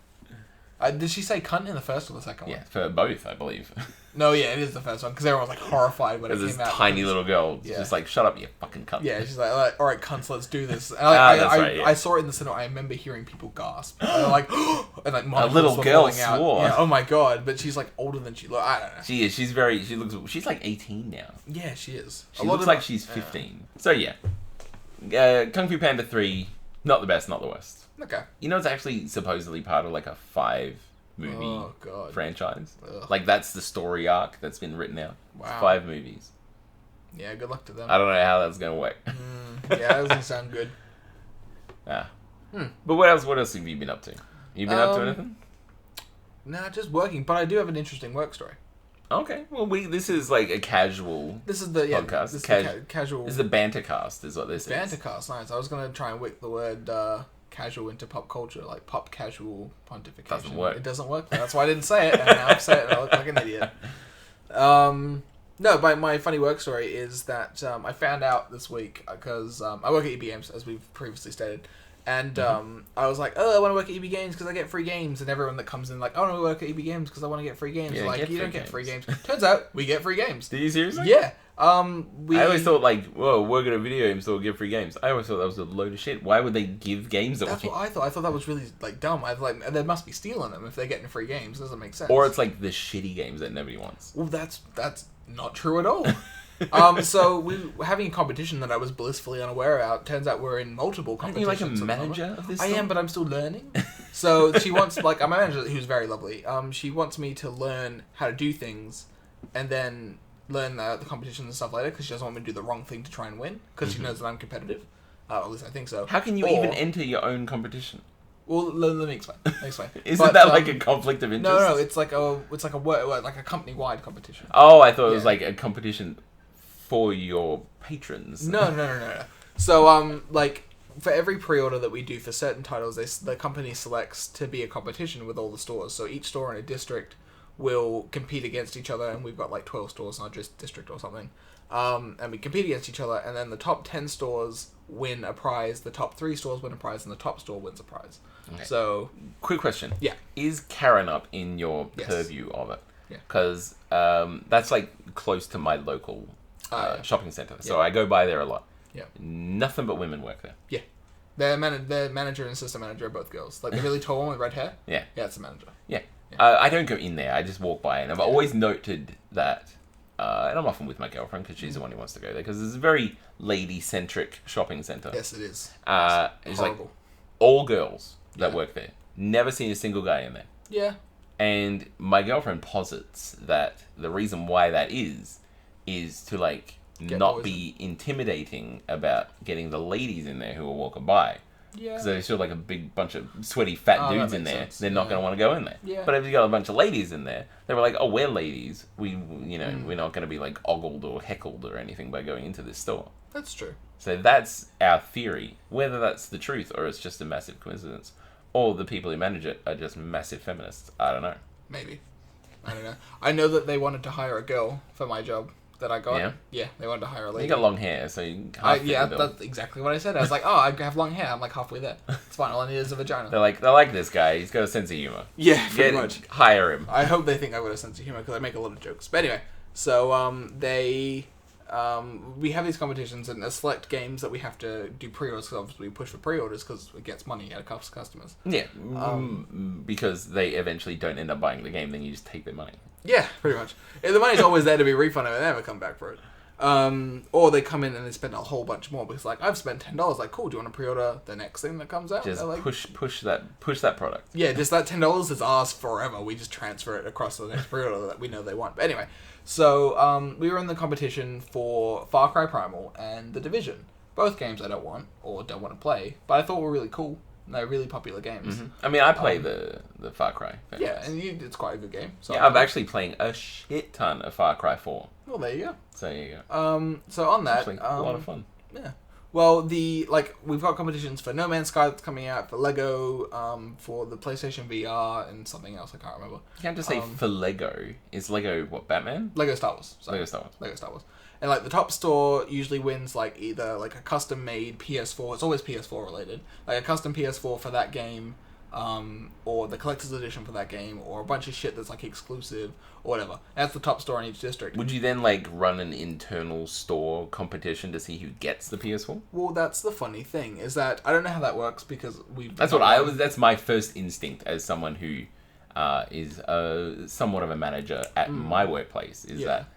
Did she say cunt in the first or the second one? Yeah, for both, I believe. No, yeah, it is the first one, because everyone was like horrified when it came out. There's this tiny little girl, just like, shut up, you fucking cunt. Yeah, she's like, alright, cunts, let's do this. And I saw it in the cinema. I remember hearing people gasp. And like, and like, a little girl out. swore. Yeah, oh my god! But she's like older than she looks. I don't know. She is. She's like 18 now. Yeah, she is. She looks like she's 15. So yeah, Kung Fu Panda 3, not the best, not the worst. Okay. You know, it's actually supposedly part of like a 5-movie franchise. Ugh. Like that's the story arc that's been written out. Wow. It's 5 movies. Yeah, good luck to them. I don't know how that's gonna work. Yeah, that doesn't sound good. But what else have you been up to? You been up to anything? Nah, just working. But I do have an interesting work story. Okay. Well, this is like a casual. This is the podcast. This is casual. This is the bantercast, is what this is. Bantercast, nice. I was gonna try and wick the word casual into pop culture, like Popculture Pontification. Doesn't work. It doesn't work. That's why I didn't say it, and now I've said it, and I look like an idiot. No, my funny work story is that I found out this week, because I work at EB Games, as we've previously stated, and I was like, I want to work at EB Games because I get free games, and everyone that comes in like, I want to work at EB Games because I want to get free games. Yeah, like, you don't get free games. Turns out, we get free games. Do you seriously? Yeah. I always thought like, whoa, work at a video game store, give free games. I always thought that was a load of shit. Why would they give games away? That's what I thought. I thought that was really like dumb. I was like, there must be stealing them if they're getting free games. It doesn't make sense. Or it's like the shitty games that nobody wants. Well, that's not true at all. So we were having a competition that I was blissfully unaware about. Turns out we're in multiple competitions. Aren't you like a manager of this? I am, but I'm still learning. So she wants, like, I'm a manager who's very lovely. She wants me to learn how to do things, and then learn the competitions and stuff later, because she doesn't want me to do the wrong thing to try and win, because she knows that I'm competitive. At least I think so. How can you even enter your own competition? Well, let me explain. Isn't that like a conflict of interest? No, it's like a company-wide competition. Oh, I thought it was like a competition for your patrons. No. So, like, for every pre-order that we do for certain titles, the company selects to be a competition with all the stores. So each store in a district will compete against each other, and we've got like 12 stores in our district or something. And we compete against each other, and then the top 10 stores win a prize, the top 3 stores win a prize, and the top store wins a prize. Okay. So, quick question. Yeah. Is Karen up in your purview of it? Yeah. Because that's like close to my local shopping centre. So I go by there a lot. Yeah. Nothing but women work there. Yeah. Their manager and assistant manager are both girls. Like the really tall one with red hair. Yeah. Yeah, it's the manager. Yeah. I don't go in there. I just walk by, and I've always noted that. And I'm often with my girlfriend because she's the one who wants to go there because it's a very lady-centric shopping center. Yes, it is. It's like all girls that work there. Never seen a single guy in there. Yeah. And my girlfriend posits that the reason why that is to like not be intimidating about getting the ladies in there who are walking by. Yeah. Because there's still like a big bunch of sweaty fat dudes in there. Sense. They're not going to want to go in there. Yeah. But if you got a bunch of ladies in there, they were like, oh, we're ladies. We're not going to be like ogled or heckled or anything by going into this store. That's true. So that's our theory. Whether that's the truth or it's just a massive coincidence, or the people who manage it are just massive feminists, I don't know. Maybe. I don't know. I know that they wanted to hire a girl for my job that I got. Yeah? Yeah, they wanted to hire a lady. You got long hair, so you that's exactly what I said. I was like, oh, I have long hair. I'm like halfway there. It's fine. All I need is a vagina. They like this guy. He's got a sense of humor. Yeah, pretty much. Hire him. I hope they think I've got a sense of humor because I make a lot of jokes. But anyway, so we have these competitions and there's select games that we have to do pre-orders because obviously we push for pre-orders because it gets money out of customers. Yeah, because they eventually don't end up buying the game, then you just take their money. Yeah, pretty much. The money's always there to be refunded and they never come back for it. Or they come in and they spend a whole bunch more because like I've spent $10. Like, cool, do you want to pre-order the next thing that comes out? Just like, push that product. Yeah, just that $10 is ours forever. We just transfer it across to the next pre-order that we know they want. But anyway, so we were in the competition for Far Cry Primal and The Division. Both games I don't want or don't want to play, but I thought were really cool. They're really popular games. Mm-hmm. I mean, I play the Far Cry. Yeah, and it's quite a good game. So yeah, I'm actually playing a shit ton of Far Cry 4. Well, there you go. So there you go. So on that, actually, a lot of fun. Yeah. Well, we've got competitions for No Man's Sky that's coming out, for Lego, for the PlayStation VR, and something else I can't remember. You can't just say for Lego. Is Lego what, Batman? Lego Star Wars. Sorry. Lego Star Wars. And like the top store usually wins like either like a custom made PS4. It's always PS4 related. Like a custom PS4 for that game, or the collector's edition for that game, or a bunch of shit that's like exclusive or whatever. That's the top store in each district. Would you then like run an internal store competition to see who gets the PS4? Well, that's the funny thing is that I don't know how that works because That's my first instinct as someone who is somewhat of a manager at my workplace. Is that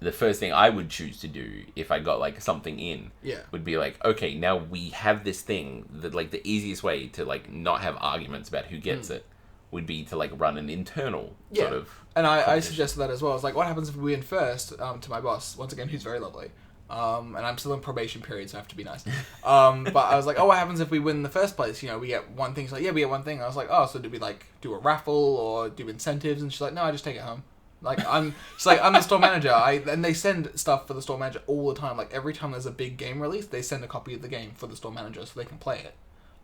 the first thing I would choose to do if I got like something in would be like, okay, now we have this thing that like the easiest way to like not have arguments about who gets it would be to like run an internal sort of. And I suggested that as well. I was like, what happens if we win first? To my boss, once again, who's very lovely. And I'm still in probation period, so I have to be nice. But I was like, oh, what happens if we win the first place? You know, we get one thing. She's like, yeah, we get one thing. I was like, oh, so do we like do a raffle or do incentives? And she's like, no, I just take it home. Like I'm the store manager. And they send stuff for the store manager all the time. Like every time there's a big game release, they send a copy of the game for the store manager so they can play it.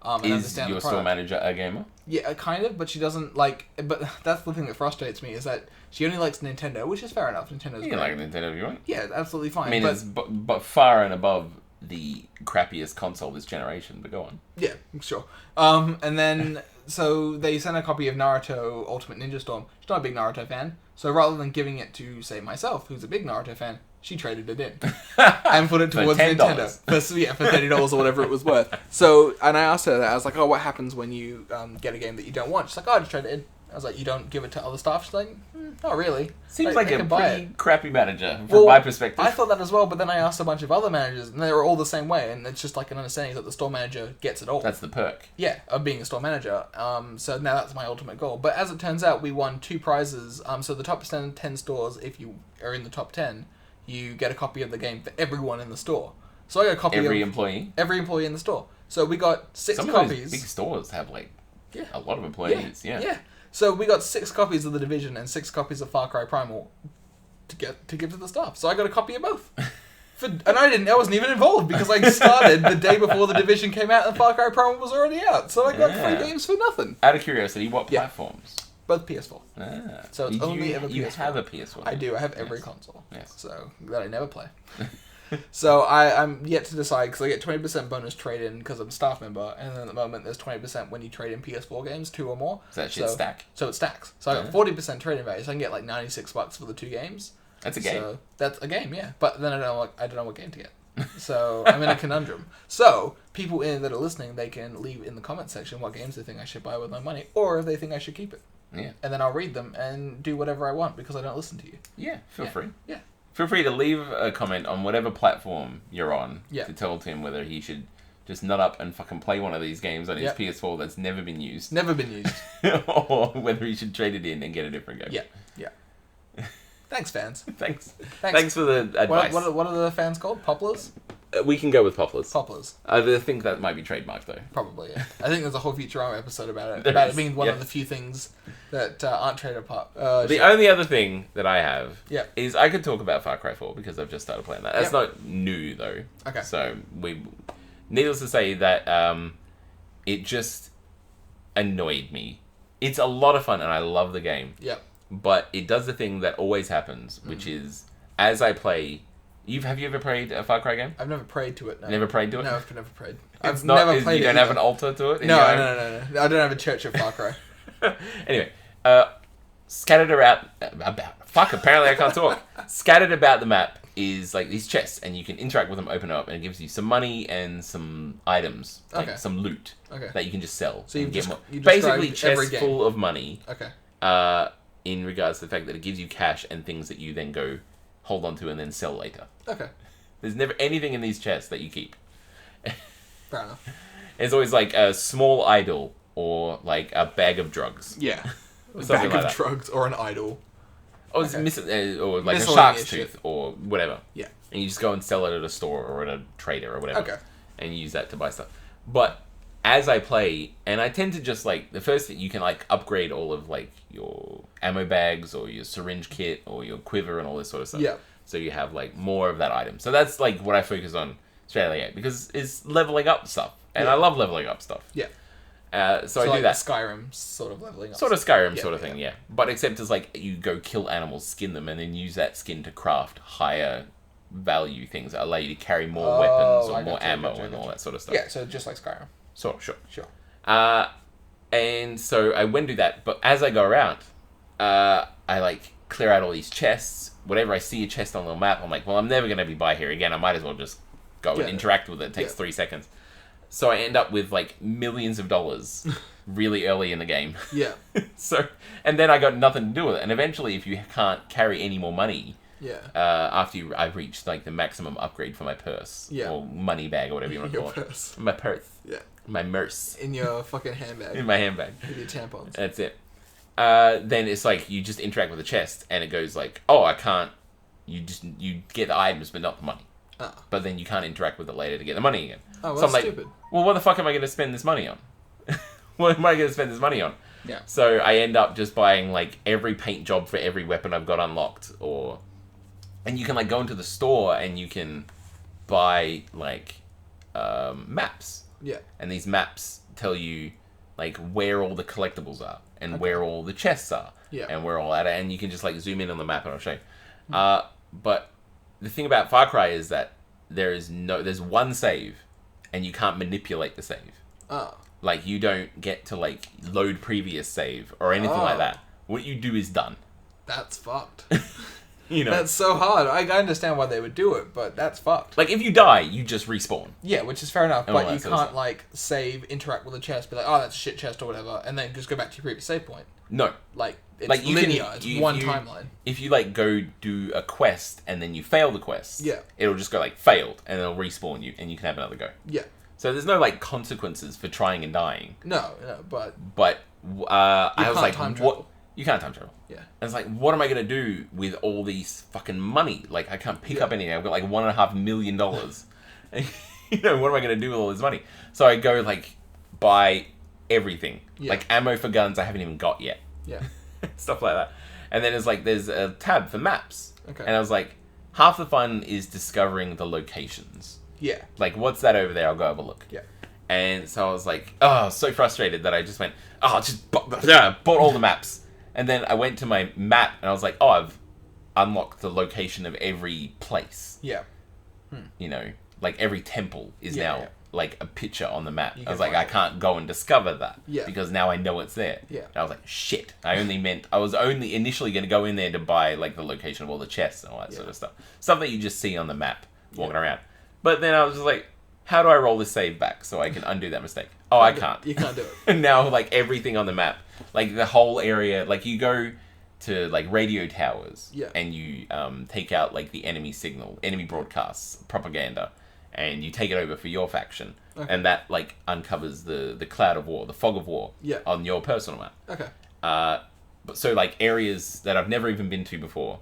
And is understand your the store manager a gamer? Yeah, kind of, but she doesn't like. But that's the thing that frustrates me is that she only likes Nintendo, which is fair enough. Nintendo's you can like Nintendo if you want. Yeah, absolutely fine. I mean, it's but far and above the crappiest console this generation. But go on. Yeah, sure. And then so they sent a copy of Naruto Ultimate Ninja Storm. She's not a big Naruto fan, so rather than giving it to say myself, who's a big Naruto fan, she traded it in and put it towards Nintendo for $30 or whatever it was worth. So, and I asked her that. I was like, "Oh, what happens when you get a game that you don't want?" She's like, "Oh, I just trade it in." I was like, "You don't give it to other staff?" She's like, "Not really." Seems like a pretty crappy manager from my perspective. I thought that as well, but then I asked a bunch of other managers, and they were all the same way. And it's just like an understanding that the store manager gets it all. That's the perk. Yeah, of being a store manager. So now that's my ultimate goal. But as it turns out, we won 2 prizes. So the top 10 stores, if you are in the top 10, you get a copy of the game for everyone in the store. So I got a copy of every employee in the store. So we got 6 Some copies. Of those big stores have like a lot of employees. Yeah. So we got 6 copies of The Division and 6 copies of Far Cry Primal to give to the staff. So I got a copy of both. And I wasn't even involved because I started the day before The Division came out and Far Cry Primal was already out. So I got 3 games for nothing. Out of curiosity, what platforms? Both PS4. So it's only ever PS4. You have a PS4. I do. I have every console. Yes. So that I never play. So I'm yet to decide because I get 20% bonus trade-in because I'm a staff member, and then at the moment there's 20% when you trade in PS4 games, 2 or more. So that shit stack? So it stacks. So I got 40% trade-in value, so I can get like $96 for the 2 games. That's a game. So that's a game, yeah. But then I don't know what game to get. So I'm in a conundrum. So people that are listening, they can leave in the comment section what games they think I should buy with my money, or if they think I should keep it. Yeah. And then I'll read them and do whatever I want because I don't listen to you. Yeah, feel free. Yeah. Feel free to leave a comment on whatever platform you're on to tell Tim whether he should just nut up and fucking play one of these games on his PS4 that's never been used. Never been used. Or whether he should trade it in and get a different game. Yeah. Thanks, fans. Thanks for the advice. What are the fans called? Poplars? We can go with Poplars. Poplars. I think that might be trademarked, though. Probably, yeah. I think there's a whole Futurama episode about it. About it being one of the few things that aren't traded pop. The only other thing that I have is I could talk about Far Cry 4 because I've just started playing that. That's not new, though. Okay. So, needless to say that it just annoyed me. It's a lot of fun, and I love the game. Yep. But it does the thing that always happens, which is, as I play... Have you ever played a Far Cry game? I've never prayed to it, no. Never prayed to it? No, I've never prayed. I've never played it. You don't have an altar to it? No. I don't have a church of Far Cry. Anyway, scattered around... apparently I can't talk. Scattered about the map is like these chests, and you can interact with them, open up, and it gives you some money and some items, like some loot that you can just sell. So you basically chests full of money. Okay. In regards to the fact that it gives you cash and things that you then go hold on to and then sell later. Okay. There's never anything in these chests that you keep. Fair enough. It's always like a small idol or like a bag of drugs. Yeah. A bag of drugs or an idol. Oh, it's or like a shark's tooth or whatever. Yeah. And you just go and sell it at a store or at a trader or whatever. Okay. And you use that to buy stuff. But as I play, and I tend to just like, the first thing you can like upgrade all of like your ammo bags or your syringe kit or your quiver and all this sort of stuff. Yeah. So you have like more of that item. So that's like what I focus on straight out of the gate because it's leveling up stuff. And I love leveling up stuff. Yeah. So I like do that. Skyrim sort of leveling up. Sort of Skyrim sort of thing, yeah. But except it's like you go kill animals, skin them, and then use that skin to craft higher value things that allow you to carry more weapons or more ammo and all that sort of stuff. Yeah, so just like Skyrim. Sure. And so I went and do that, but as I go around, I like clear out all these chests. Whenever I see a chest on the map, I'm like, well, I'm never going to be by here again. I might as well just go and interact with it. It takes 3 seconds. So I end up with like millions of dollars really early in the game. Yeah. And then I got nothing to do with it. And eventually, if you can't carry any more money, after I've reached like the maximum upgrade for my purse or money bag or whatever you want to call it. My purse. Yeah. My merce. In your fucking handbag. In my handbag. With your tampons. That's it. Then it's like you just interact with the chest, and it goes like, oh, I can't. You get the items, but not the money. But then you can't interact with it later to get the money again. Oh, well, so I'm like, stupid. Well, what the fuck am I going to spend this money on? What am I going to spend this money on? Yeah. So I end up just buying like every paint job for every weapon I've got unlocked, and you can like go into the store and you can buy like maps. Yeah. And these maps tell you like where all the collectibles are and where all the chests are. Yeah. And where all that, and you can just like zoom in on the map and I'll show you. But the thing about Far Cry is that there's one save, and you can't manipulate the save. Oh. Like you don't get to like load previous save or anything like that. What you do is done. That's fucked. You know. That's so hard. I understand why they would do it, but that's fucked. Like if you die, you just respawn. Yeah, which is fair enough, And but you can't like save, interact with a chest, be like, oh, that's a shit chest or whatever, and then just go back to your previous save point. No. Like it's like you linear. Can, it's you, one you, timeline. If you like go do a quest and then you fail the quest, yeah, it'll just go like failed, and it'll respawn you, and you can have another go. Yeah. So there's no like consequences for trying and dying. No, but I was like, what? You can't time travel. Yeah. And it's like, what am I gonna do with all these fucking money? Like I can't pick up anything. I've got like $1.5 million. You know, what am I gonna do with all this money? So I go like buy everything, like ammo for guns I haven't even got yet. Yeah. Stuff like that. And then there's a tab for maps. Okay. And I was like, half the fun is discovering the locations. Yeah. Like, what's that over there? I'll go have a look. Yeah. And so I was like, oh, so frustrated that I just went, bought all the maps. And then I went to my map and I was like, oh, I've unlocked the location of every place. Yeah. You know, like every temple is now like a picture on the map. I was like, I can't go and discover that. Yeah. Because now I know it's there. Yeah. And I was like, shit. I was only initially going to go in there to buy like the location of all the chests and all that sort of stuff. Stuff that you just see on the map walking around. But then I was just like, how do I roll this save back so I can undo that mistake? Oh, I can't. You can't do it. And now, like, everything on the map, like, the whole area, like, you go to, like, radio towers, and you take out, like, the enemy signal, enemy broadcasts, propaganda, and you take it over for your faction. Okay. And that, like, uncovers the cloud of war, the fog of war, on your personal map. Okay. But so, like, areas that I've never even been to before,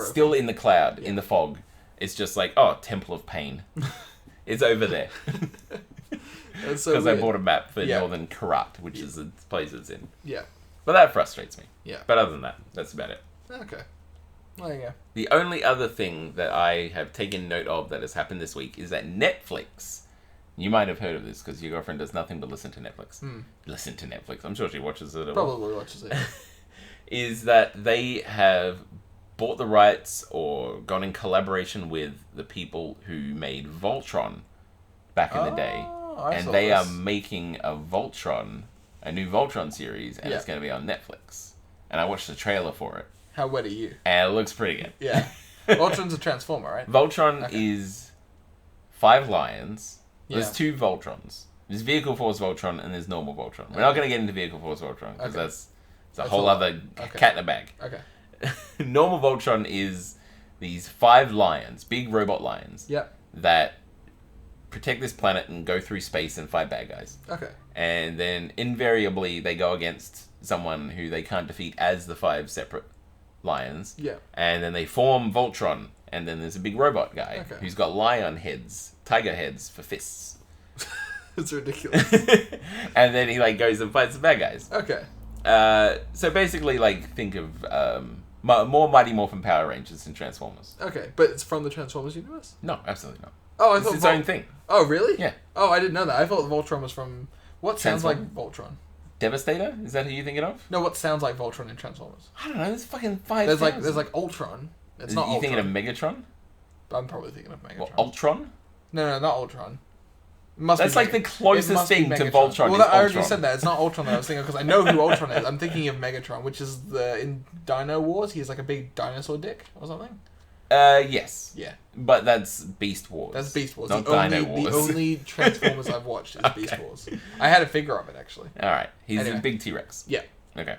still in the cloud, in the fog, it's just like, oh, Temple of Pain. It's over there. Because so I bought a map for Northern Karat, which is the place it's in. Yeah. But that frustrates me. Yeah. But other than that, that's about it. Okay. There you go. The only other thing that I have taken note of that has happened this week is that Netflix, you might have heard of this because your girlfriend does nothing but listen to Netflix. Listen to Netflix. I'm sure she watches it. Probably watches it. Is that they have bought the rights or gone in collaboration with the people who made Voltron back in the day. And they are making a new Voltron series, and it's going to be on Netflix. And I watched the trailer for it. How wet are you? And it looks pretty good. Yeah. Voltron's a Transformer, right? Voltron is 5 lions. There's 2 Voltrons. There's Vehicle Force Voltron and there's normal Voltron. We're not going to get into Vehicle Force Voltron, because that's a whole other cat in a bag. Okay. Normal Voltron is these 5 lions, big robot lions, that protect this planet and go through space and fight bad guys. Okay. And then invariably they go against someone who they can't defeat as the 5 separate lions. Yeah. And then they form Voltron, and then there's a big robot guy who's got lion heads, tiger heads for fists. It's ridiculous. And then he like goes and fights the bad guys. Okay. So basically, like, think of more Mighty Morphin Power Rangers and Transformers. Okay, but it's from the Transformers universe? No, absolutely not. Oh, I thought it's its own thing. Oh, really? Yeah. Oh, I didn't know that. I thought Voltron was from... What sounds like Voltron? Devastator? Is that who you're thinking of? No, what sounds like Voltron in Transformers? I don't know. There's fucking 5. There's like Ultron. It's not Ultron. You thinking of Megatron? I'm probably thinking of Megatron. What, Ultron? No, not Ultron. That's like the closest thing to Voltron. Well, I already said that. It's not Ultron that I was thinking of, because I know who Ultron is. I'm thinking of Megatron, which is in Dino Wars. He's like a big dinosaur dick or something. Yes. Yeah. But that's Beast Wars. That's Beast Wars. Not Dino Wars. The only Transformers I've watched is Beast Wars. I had a figure of it, actually. Alright. He's a big T-Rex. Yeah. Okay.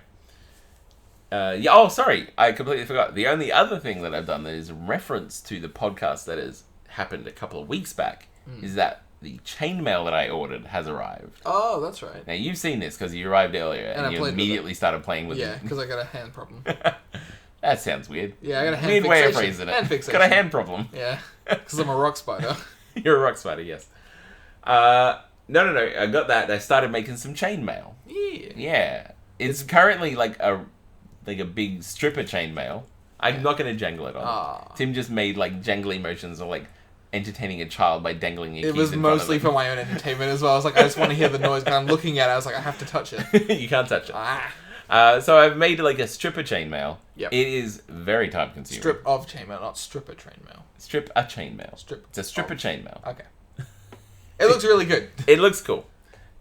Oh, sorry. I completely forgot. The only other thing that I've done that is a reference to the podcast that has happened a couple of weeks back is that the chainmail that I ordered has arrived. Oh, that's right. Now, you've seen this because you arrived earlier and you immediately started playing with it. Yeah, because I got a hand problem. That sounds weird. Yeah, I got a hand weird fixation. Way of phrasing it. Hand fixation. Got a hand problem. Yeah, because I'm a rock spider. You're a rock spider, yes. No. I got that. I started making some chainmail. Yeah. Yeah. It's currently like a big stripper chainmail. I'm not going to jangle it on. Tim just made like jangly motions of like entertaining a child by dangling your keys in front of them. It was mostly for my own entertainment as well. I was like, I just want to hear the noise, but I'm looking at it. I was like, I have to touch it. You can't touch it. So I've made like a stripper chainmail. Yep. It is very time consuming. Strip of chainmail, not stripper chainmail. Strip a chainmail. It's a stripper chainmail. Okay. It looks really good. It looks cool.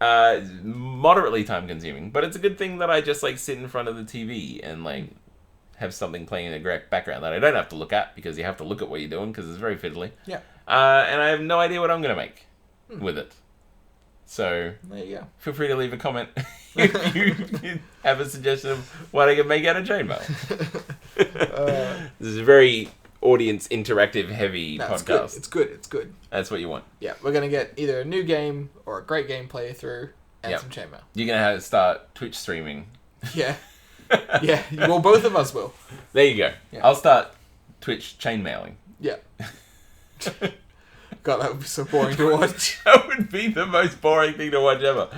Moderately time consuming, but it's a good thing that I just like sit in front of the TV and like have something playing in the background that I don't have to look at, because you have to look at what you're doing because it's very fiddly. Yeah. And I have no idea what I'm going to make with it. So there you go. Feel free to leave a comment if you have a suggestion of what I can make out of chainmail. This is a very audience interactive heavy podcast. It's good. That's what you want. Yeah, we're going to get either a new game or a great game playthrough and some chainmail. You're going to have to start Twitch streaming. Yeah. Yeah, well, both of us will. There you go. Yeah. I'll start Twitch chainmailing. Yeah. God, that would be so boring to watch. That would be the most boring thing to watch ever.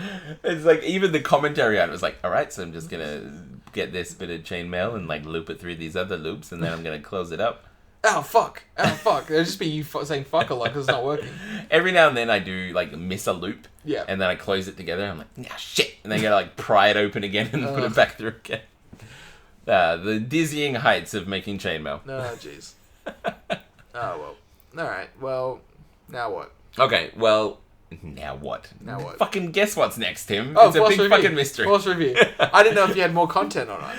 It's like, even the commentary on it was like, alright, so I'm just going to get this bit of chainmail and like loop it through these other loops, and then I'm going to close it up. Oh, fuck. It'll just be you saying fuck a lot because it's not working. Every now and then I do, like, miss a loop. Yeah. And then I close it together. And I'm like, shit. And then I gotta, like, pry it open again and put it back through again. The dizzying heights of making chainmail. Oh, jeez. Oh, well. Alright, well, now what? Okay, well, now what? Now what? Fucking guess what's next, Tim. Oh, it's a big fucking mystery. Force review. I didn't know if you had more content or not.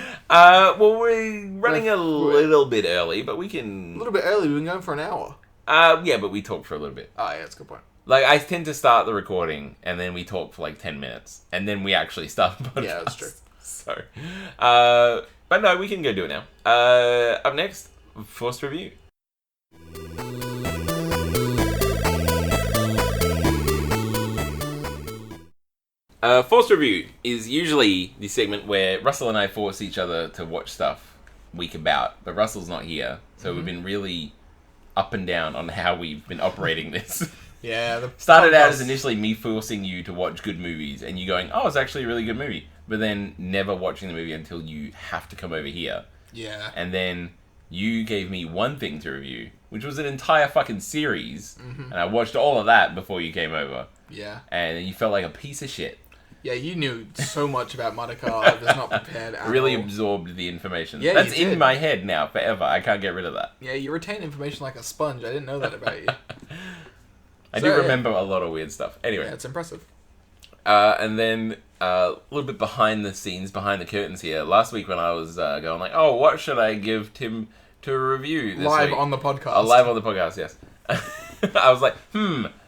Well, we're running a little bit early, but we can... A little bit early, we've been going for an hour. Yeah, but we talked for a little bit. Oh, yeah, that's a good point. Like, I tend to start the recording, and then we talk for like 10 minutes, and then we actually start the podcast. Yeah, that's true. So, but no, we can go do it now. Up next, Forced Review. Forced Review is usually the segment where Russell and I force each other to watch stuff week about, but Russell's not here, so we've been really up and down on how we've been operating this. Yeah, Started out as initially me forcing you to watch good movies, and you going, oh, it's actually a really good movie, but then never watching the movie until you have to come over here. Yeah. And then you gave me one thing to review, which was an entire fucking series, and I watched all of that before you came over. Yeah. And you felt like a piece of shit. Yeah, you knew so much about Madoka. I was not prepared at Really all. absorbed the information. Yeah, That's you in did. my head now, forever. I can't get rid of that. Yeah, you retain information like a sponge. I didn't know that about you. I So, do yeah. remember a lot of weird stuff. Anyway. Yeah, it's impressive. And then a little bit behind the scenes, behind the curtains here. Last week when I was going like, oh, what should I give Tim to review this Live week? on the podcast. Live on the podcast, yes. I was like,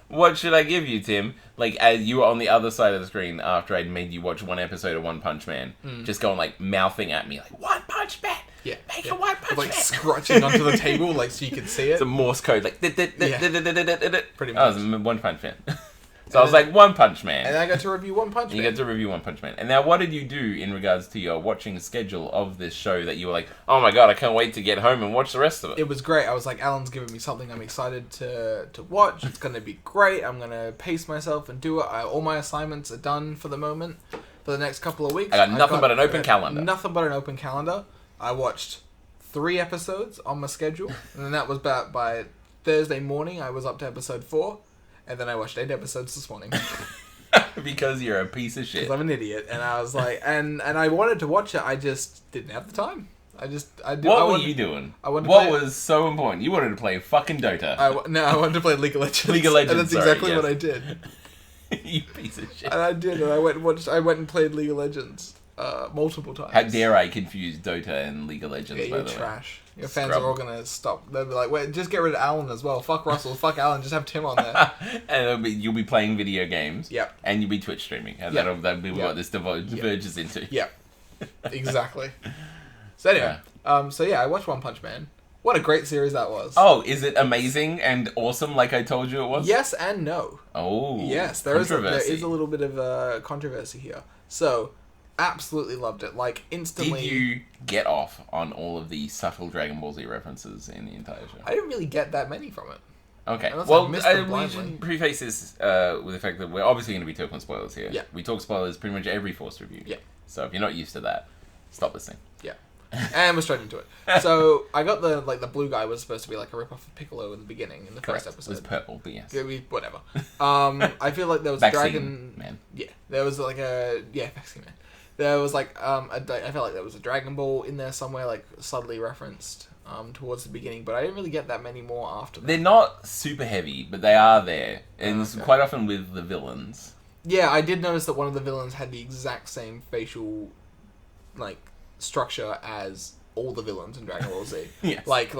what should I give you, Tim? Like, as you were on the other side of the screen after I'd made you watch one episode of One Punch Man, just going like, mouthing at me, like, One Punch Man! Yeah. Make a One Punch Like Man! scratching onto the table like so you could see it. It's a Morse code, like, Pretty I was a One Punch Man. So I was like, One Punch Man. And I got to review One Punch Man. You get to review One Punch Man. And now, what did you do in regards to your watching schedule of this show that you were like, oh my god, I can't wait to get home and watch the rest of it? It was great. I was like, Alan's giving me something I'm excited to watch. It's going to be great. I'm going to pace myself and do it. All my assignments are done for the moment. For the next couple of weeks. I got nothing but an open calendar. Nothing but an open calendar. I watched 3 episodes on my schedule. And then that was about by Thursday morning. I was up to episode 4. And then I watched 8 episodes this morning. Because you're a piece of shit. Because I'm an idiot. And I was like, and I wanted to watch it. I just didn't have the time. What were you doing? What was so important? You wanted to play fucking Dota. I wanted to play League of Legends. League of Legends, and that's sorry, exactly yes. what I did. You piece of shit. And I did, and I went and played League of Legends multiple times. How dare I confuse Dota and League of Legends, Yeah, by you're the way. trash. Your fans Scrub. are all gonna stop. They'll be like, wait, just get rid of Alan as well. Fuck Russell, fuck Alan, just have Tim on there. And you'll be playing video games. Yep. And you'll be Twitch streaming. And Yep. that'll be Yep. what this diverges into. Yeah, exactly. So anyway, I watched One Punch Man. What a great series that was. Oh, is it amazing and awesome like I told you it was? Yes and no. Oh. Yes, there is a controversy. little bit of controversy here. So, absolutely loved it. Like, instantly. Did you get off on all of the subtle Dragon Ball Z references in the entire show? I didn't really get that many from it. Okay. Unless Well, I missed them we blindly. should preface this with the fact that we're obviously going to be talking spoilers here. Yeah. We talk spoilers pretty much every Forced Review. Yeah. So if you're not used to that, stop listening. Yeah. And we're straight into it. So, I got the blue guy was supposed to be like a rip-off of Piccolo in the beginning, in the Correct. first It was episode. purple, but yes. Whatever. I feel like there was a Vaccine dragon... Man. Yeah. There was like a... Yeah, Vaccine Man. There was like, I felt like there was a Dragon Ball in there somewhere, like, subtly referenced towards the beginning, but I didn't really get that many more after that. They're not super heavy, but they are there. And it's Okay. quite often with the villains. Yeah, I did notice that one of the villains had the exact same facial, like, structure as all the villains in Dragon Ball Z. Yes. Like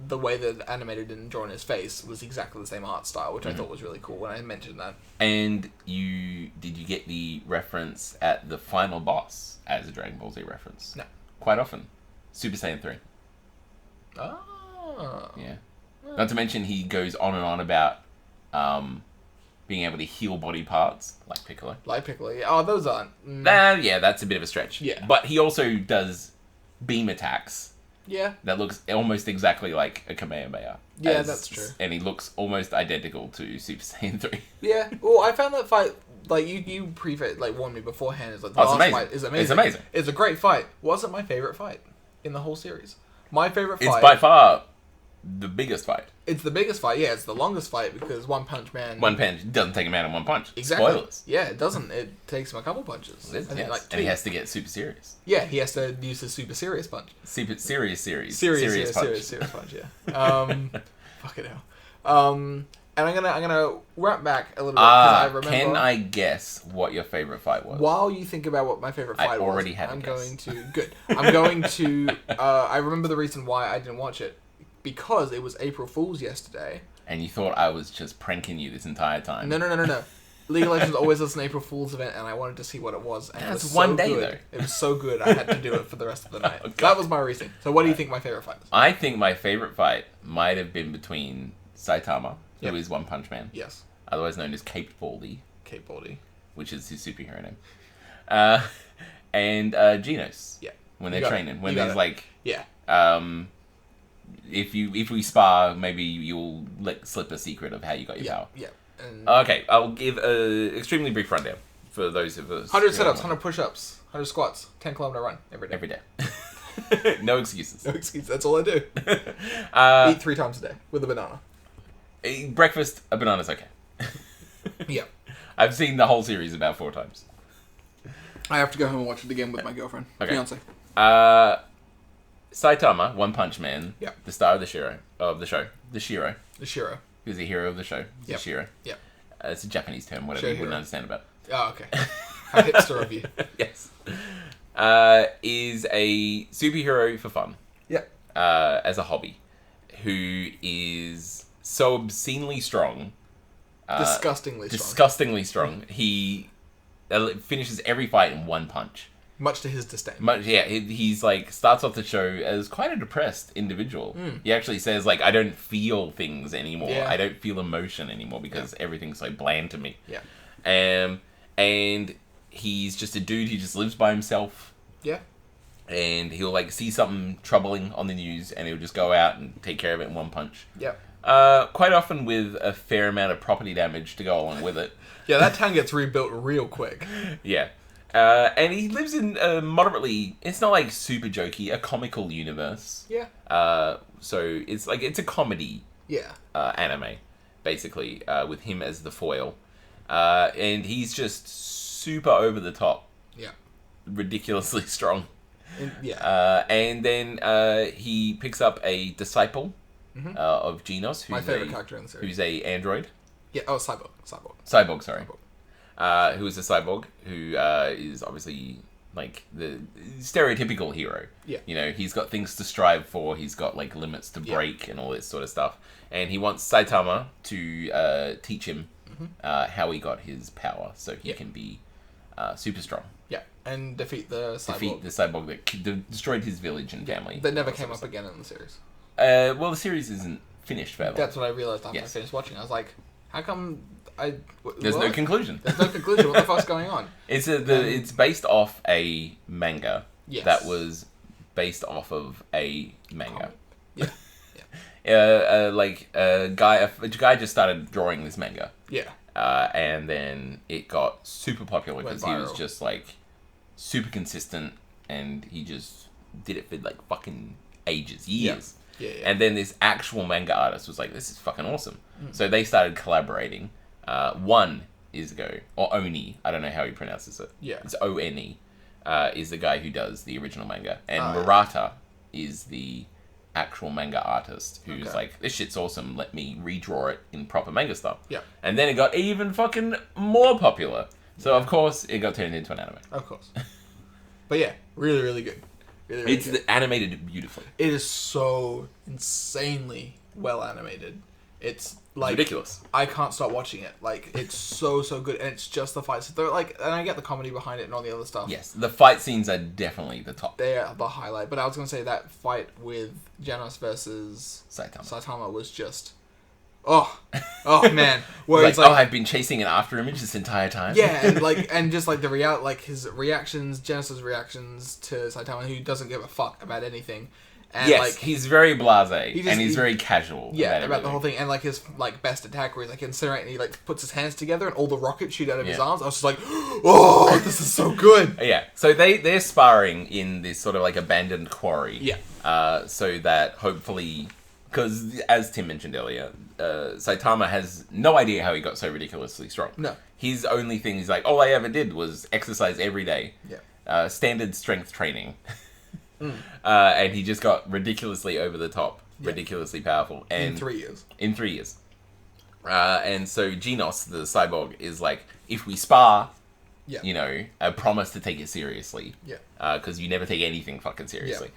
the way that animated and drawn his face was exactly the same art style, which I thought was really cool when I mentioned that. And did you get the reference at the final boss as a Dragon Ball Z reference? No. Quite often. Super Saiyan 3. Oh. Yeah. Not to mention he goes on and on about being able to heal body parts, like Piccolo. Like Piccolo, yeah. Oh, those aren't. Yeah, that's a bit of a stretch. Yeah. But he also does beam attacks Yeah. that looks almost exactly like a Kamehameha. Yeah, that's true. And he looks almost identical to Super Saiyan 3. Yeah. Well, I found that fight, like, you warned me beforehand. It's like, the Oh, it's last amazing. fight is amazing. It's amazing. It's a great fight. Wasn't my favorite fight in the whole series. My favorite fight... It's by far the biggest fight. It's the biggest fight, yeah. It's the longest fight because One Punch Man... One punch doesn't take him out in one punch. Exactly. Spoilers. Yeah, it doesn't. It takes him a couple punches. Yes. I think, like, And he two. has to get super serious. Yeah, he has to use his super serious punch. Super serious. Serious punch, yeah. Fucking hell. And I'm gonna wrap back a little bit because I remember. Can I guess what your favorite fight was? While you think about what my favorite I fight was, already have a I'm guess. going to good. I'm going to. I remember the reason why I didn't watch it because it was April Fool's yesterday. And you thought I was just pranking you this entire time. No. League of Legends always does an April Fool's event, and I wanted to see what it was. And That's it was one so day, good. though. It was so good, I had to do it for the rest of the night. Oh, God. That was my reasoning. So what do you think my favorite fight is? I think my favorite fight might have been between Saitama, Yep. who is One Punch Man, Yes. otherwise known as Caped Baldy, Kate Baldy. which is his superhero name, and Genos. Yeah. When You they're got it. training, when You got there's it. like, Yeah. if we spar, maybe you'll let slip a secret of how you got your Yeah. power. Yeah. And Okay, I'll give a extremely brief rundown for those of us. 100 who sit-ups, don't 100 push-ups, 100 squats, 10-kilometer run every day. every day. No excuses. No excuse. That's all I do. Eat 3 times a day with a banana. Breakfast, a banana's okay. Yeah. I've seen the whole series about 4 times. I have to go home and watch it again with my girlfriend. Okay. Fiance. Saitama, One Punch Man, Yeah. the star of the show, the Shiro, The Shiro. who's the hero of the show, the Yep. Shiro. Yeah. It's a Japanese term, whatever Show you wouldn't hero. understand about. Oh, okay. How hipster of you. Yes. Is a superhero for fun, Yeah. as a hobby, who is so obscenely strong. Disgustingly strong. He finishes every fight in one punch. Much to his disdain. He's like starts off the show as quite a depressed individual. He actually says like, I don't feel things anymore. Yeah. I don't feel emotion anymore because everything's so bland to me. Yeah. And he's just a dude who just lives by himself. Yeah. And he'll like see something troubling on the news and he'll just go out and take care of it in one punch. Yeah. Quite often with a fair amount of property damage to go along with it. Yeah, that town gets rebuilt real quick. Yeah. And he lives in a moderately, it's not like super jokey, a comical universe. Yeah. So it's like, it's a comedy Yeah. anime, basically, with him as the foil. And he's just super over the top, Yeah. ridiculously strong. Yeah. And then he picks up a disciple of Genos, who's My favorite character in the series. who's a android. Yeah. Oh, Cyborg. Cyborg, sorry. Who is a cyborg, who is obviously like the stereotypical hero. Yeah. You know, he's got things to strive for, he's got like limits to break and all this sort of stuff. And he wants Saitama to teach him how he got his power so he can be super strong. Yeah. And defeat the cyborg. Defeat the cyborg that destroyed his village and family. That never came up again in the series. Well, the series isn't finished further. That's what I realized after I finished watching. I was like, how come There's no conclusion. There's no conclusion. What the fuck's going on? It's based off a manga Yes. that was based off of a manga. Yeah. A guy just started drawing this manga. Yeah. And then it got super popular because he was viral. just like super consistent and he just did it for like fucking ages, years. Yeah. And then this actual manga artist was like, this is fucking awesome. So they started collaborating. One is or Oni, I don't know how he pronounces it. Yeah. It's O-N-E, is the guy who does the original manga. And Oh, yeah. Murata is the actual manga artist who's Okay. like, this shit's awesome, let me redraw it in proper manga style. Yeah. And then it got even fucking more popular. So of course it got turned into an anime. Of course. But yeah, really, really good. Really, really It's good. animated beautifully. It is so insanely well animated. It's like Ridiculous. I can't stop watching it. Like it's so good, and it's just the fights. They're like, and I get the comedy behind it and all the other stuff. Yes, the fight scenes are definitely the top. They are the highlight. But I was gonna say that fight with Genos versus Saitama. was just, oh man, where Like, it's like, I've been chasing an after image this entire time. yeah, and just like his reactions, Genesis' reactions to Saitama, who doesn't give a fuck about anything. And yes, like he's very blasé, He just- and he's he- very casual. yeah, about everything. the whole thing, and like his like best attack where he's like incinerate and he like puts his hands together and all the rockets shoot out of his Yeah. arms. I was just like, oh, this is so good. Yeah, so they're sparring in this sort of like abandoned quarry. Yeah. So that hopefully, because as Tim mentioned earlier, Saitama has no idea how he got so ridiculously strong. No. His only thing is like, all I ever did was exercise every day. Yeah. Standard strength training. And he just got ridiculously over the top, ridiculously powerful. And In 3 years. In 3 years. And so Genos, the cyborg, is like, if we spar, Yeah. you know, I promise to take it seriously. Yeah. Because you never take anything fucking seriously.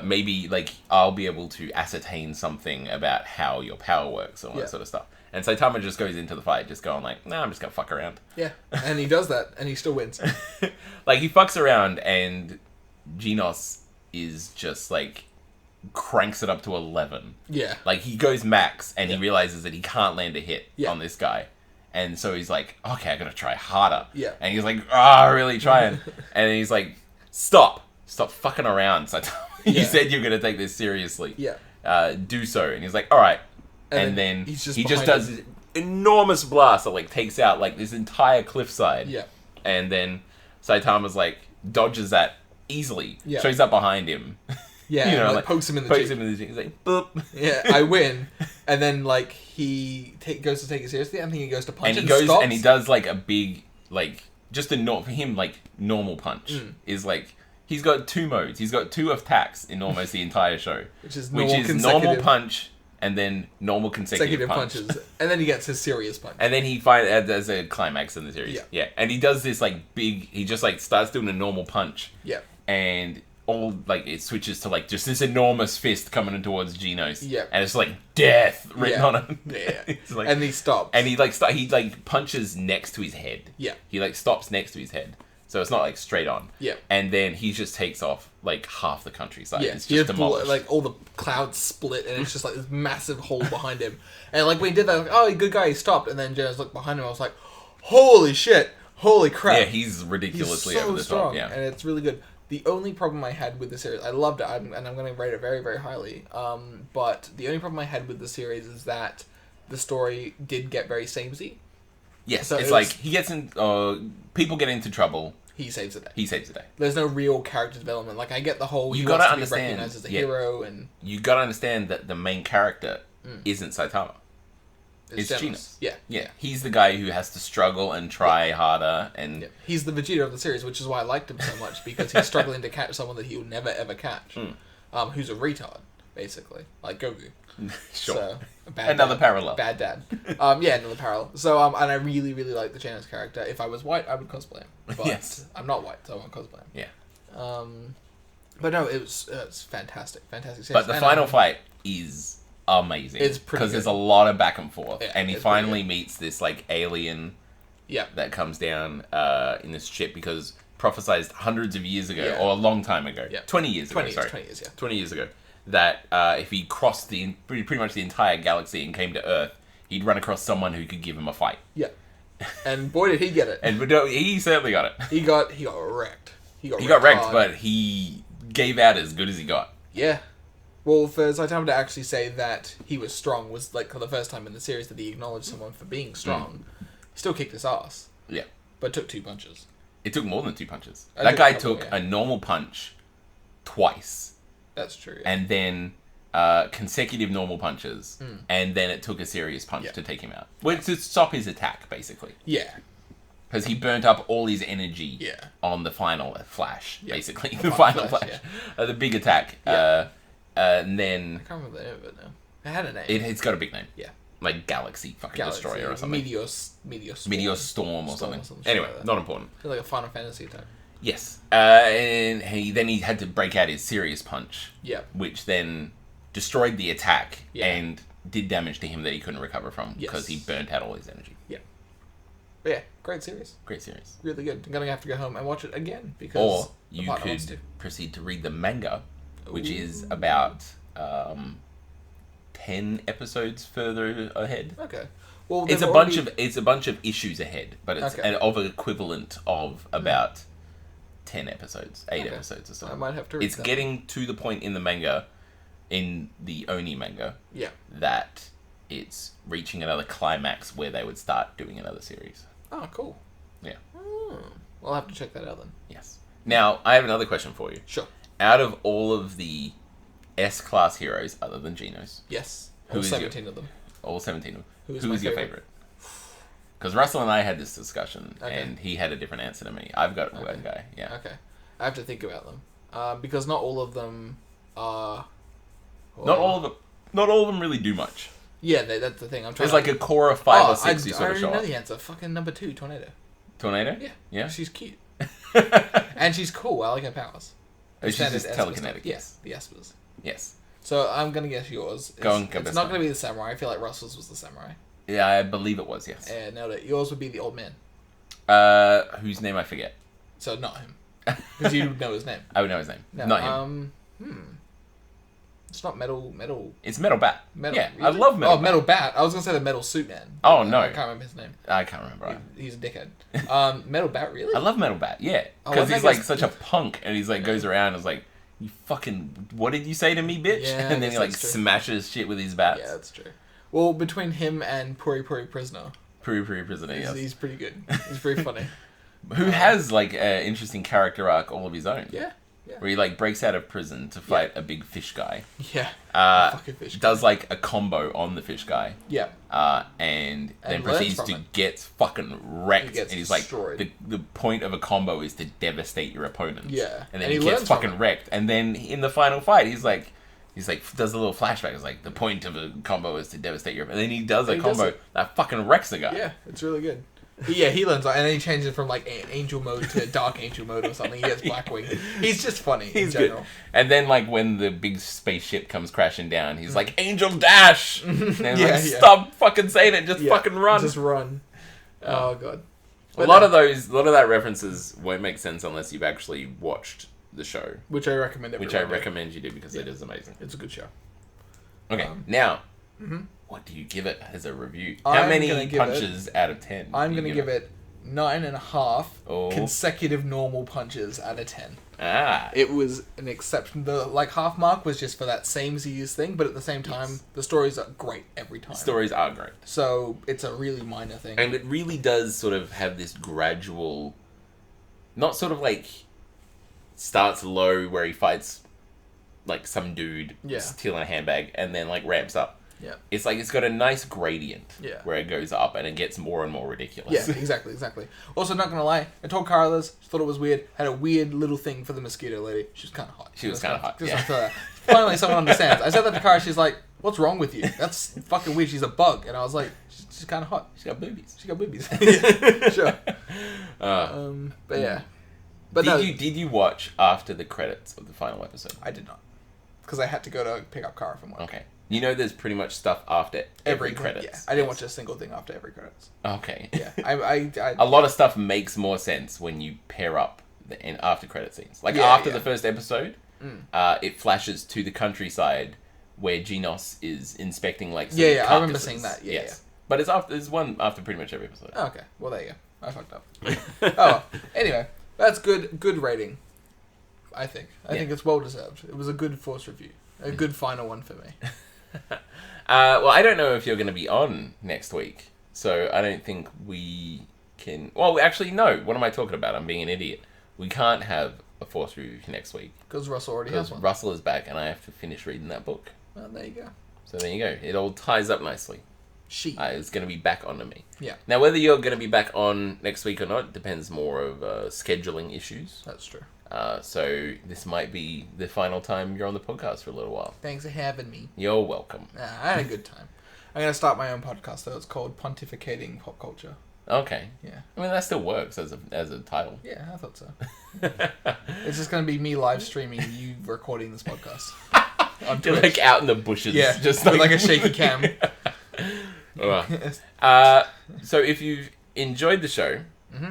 maybe like I'll be able to ascertain something about how your power works and all that sort of stuff. And Saitama just goes into the fight, just going like, nah, I'm just gonna fuck around. Yeah, and he does that, and he still wins. Like, he fucks around, and Genos is just like cranks it up to 11. Yeah. Like, he goes max, and he realizes that he can't land a hit on this guy. And so he's like, okay, I gotta try harder. Yeah. And he's like, really trying. And then he's like, stop fucking around, Saitama. You said you're gonna take this seriously. Yeah. Do so. And he's like, alright. And then he just does this enormous blast that like takes out like this entire cliffside. Yeah. And then Saitama's like dodges that easily. Yeah. Shows up behind him. Yeah. You know, like pokes him in the cheek. He's like, boop. Yeah, I win. And then like he goes to take it seriously. I think he goes to punch. And he does like a big like just for him like normal punch is like. He's got 2 modes. He's got 2 attacks in almost the entire show. Which is normal punch and then normal consecutive punches. And then he gets his serious punch. And then he finds there's a climax in the series. Yeah. And he does this like big, he just like starts doing a normal punch. Yeah. And all like it switches to like just this enormous fist coming in towards Genos. Yeah. And it's like death written on it. Yeah. It's like, and he stops. And he like punches next to his head. Yeah. He like stops next to his head. So it's not like straight on. Yeah. And then he just takes off like half the countryside. Yeah. It's just demolished. Like all the clouds split and it's just like this massive hole behind him. And like when he did that, like, oh, good guy, he stopped. And then Jonas looked behind him. I was like, holy shit, holy crap. Yeah, he's ridiculously over the top. Yeah, and it's really good. The only problem I had with the series, I loved it, and I'm going to rate it very, very highly. But the only problem I had with the series is that the story did get very samey. Yes, so it's like he gets in. People get into trouble. He saves the day. He saves the day. There's no real character development. Like I get the whole you he gotta wants understand, to be recognized as a hero, and you gotta understand that the main character isn't Saitama. It's Genos. Yeah. He's the guy who has to struggle and try harder, and he's the Vegeta of the series, which is why I liked him so much because he's struggling to catch someone that he will never ever catch, who's a retard, basically, like Goku. Sure. So, another parallel. Bad dad. Another parallel. So, and I really, really like the Genos character. If I was white, I would cosplay him. But I'm not white, so I won't cosplay him. Yeah. But no, it's fantastic. Fantastic series. But the final fight is amazing. It's pretty because there's a lot of back and forth. Yeah, and he finally meets this, like, alien that comes down in this ship because prophesized hundreds of years ago, or a long time ago. 20 years ago, 20 years ago. That if he crossed pretty much the entire galaxy and came to Earth, he'd run across someone who could give him a fight. Yeah. And boy, did he get it. And he certainly got it. He got wrecked. He got wrecked, hard. but he gave out as good as he got. Yeah. Well, for Saitama to actually say that he was strong was like the first time in the series that he acknowledged someone for being strong. He still kicked his ass. Yeah. But took 2 punches. It took more than 2 punches. That guy took a normal punch twice. That's true. Yeah. And then consecutive normal punches. And then it took a serious punch to take him out. Well, to stop his attack, basically. Yeah. Because he burnt up all his energy on the final flash, basically. The final flash. The big attack. Yeah. And then... I can't remember the name of it now. It had a name. It's got a big name. Yeah. Like Galaxy Destroyer or something. Meteor Storm or something. Anyway, not important. It's like a Final Fantasy type. Yes. And he had to break out his serious punch. Yeah. Which then destroyed the attack and did damage to him that he couldn't recover from because he burnt out all his energy. Yeah. But yeah, great series. Great series. Really good. I'm going to have to go home and watch it again because... Or you could proceed to read the manga, which is about 10 episodes further ahead. Okay. Well, it's a bunch of issues ahead, but it's of an equivalent of about 10 episodes, 8 episodes or so. I might have to read It's getting to the point in the manga, in the Oni manga, yeah, that it's reaching another climax where they would start doing another series. Oh, cool. Yeah. I'll have to check that out then. Yes. Now, I have another question for you. Sure. Out of all of the S-class heroes, other than Genos... Yes. All 17 of them. All 17 of them. Who is your favorite? Because Russell and I had this discussion, and he had a different answer to me. I've got one guy, yeah. Okay. I have to think about them. Because not all of them are... Well, not all of them really do much. Yeah, that's the thing. There's like a core of 5 or 6 you sort of show I already know off. the answer. Fucking number 2, Tornado. Tornado? Yeah. Yeah? She's cute. And she's cool. I like her powers. Oh, she's standard just Esper telekinetic. stuff. Yes. Yeah, the Espers. Yes. So I'm gonna guess yours. Go on, It's best not one. gonna be the samurai. I feel like Russell's was the samurai. Yeah, I believe it was, yes. Yeah, nailed it. Yours would be the old man. Whose name I forget. So not him, because you know his name. I would know his name. No, Not him. It's not metal. It's Metal Bat. Metal. Yeah, Really? I love Metal Oh, Bat. Metal Bat. I was gonna say the Metal Suit Man. Oh, no. I can't remember his name. I can't remember. He's a dickhead. Metal Bat, really? I love Metal Bat, yeah. Oh, Because I he's think like such a punk, and he's like goes around and is like, you fucking, what did you say to me, bitch? Yeah, I and then guess he like that's true. smashes shit with his bats. Yeah, that's true. Well, between him and Puri Puri Prisoner, Pretty prisoner, yes. he's pretty good. He's pretty funny. Who has like an interesting character arc all of his own. Yeah. Where he like breaks out of prison to fight a big fish guy. Yeah. Fucking fish. Does like a combo on the fish guy. Yeah. And then And learns proceeds from to it. get fucking wrecked. He gets and he's destroyed. like, the point of a combo is to devastate your opponent. Yeah. And then And he he gets learns from fucking it. wrecked. And then in the final fight, he's like does a little flashback. It's like the point of a combo is to devastate your opponent. And then he does a He does combo it. that fucking wrecks the guy. Yeah, it's really good. Yeah, he learns, and then he changes it from like angel mode to dark angel mode or something. He gets Blackwing. He's just funny. He's in good. general. And then, like, when the big spaceship comes crashing down, he's like, Angel Dash! And he's Yeah, like, yeah. stop fucking saying it, just Yeah, fucking run. Just run. Oh god. A lot of that references won't make sense unless you've actually watched the show, Which I recommend. which I recommend you do because it is amazing. It's a good show. Okay, now, what do you give it as a review? How I'm many gonna give punches out of 10? I'm do you gonna give it 9.5 Oh. consecutive normal punches out of 10. Ah, It was an exception. The like half mark was just for that same Z's thing, but at the same time, the stories are great every time. stories are great. So it's a really minor thing. And it really does sort of have this gradual, not sort of like starts low where he fights like some dude stealing a handbag and then like ramps up. Yeah. It's like it's got a nice gradient where it goes up and it gets more and more ridiculous. Yeah, exactly. Also, not gonna lie, I told Carlos, thought it was weird, had a weird little thing for the mosquito lady. She was kind of hot. She was kind of hot, Just yeah. after that. Finally, someone understands. I said that to Cara, she's like, what's wrong with you? That's fucking weird. She's a bug. And I was like, she's kind of hot. She's got boobies. She got boobies. Yeah, sure. But yeah. But Did you watch after the credits of the final episode? I did not. Because I had to go to pick up Cara from work. Okay. You know there's pretty much stuff after every credits. Yeah, I didn't watch a single thing after every credits. Okay. Yeah, I A lot of stuff makes more sense when you pair up the after credit scenes. Like after the first episode, it flashes to the countryside where Genos is inspecting like some I remember carcasses. seeing that. Yeah, yes. But it's one after pretty much every episode. Oh, okay, well there you go. I fucked up. Oh, anyway, that's good rating. I think it's well deserved. It was a good force review, a good final one for me. Well, I don't know if you're going to be on next week, so I don't think we can. Well, actually, no. What am I talking about? I'm being an idiot. We can't have a force review next week Because Russell already has because one. Russell is back, and I have to finish reading that book. Well, there you go. So there you go. It all ties up nicely. It's going to be back onto me. Yeah. Now, whether you're going to be back on next week or not depends more of scheduling issues. That's true. So this might be the final time you're on the podcast for a little while. Thanks for having me. You're welcome. I had a good time. I'm going to start my own podcast, though. It's called Pontificating Pop Culture. Okay. Yeah. I mean, that still works as a title. Yeah, I thought so. It's just going to be me live streaming you recording this podcast. On You're Twitch. like out in the bushes. Yeah, just with like a shaky cam. Alright. So if you've enjoyed the show,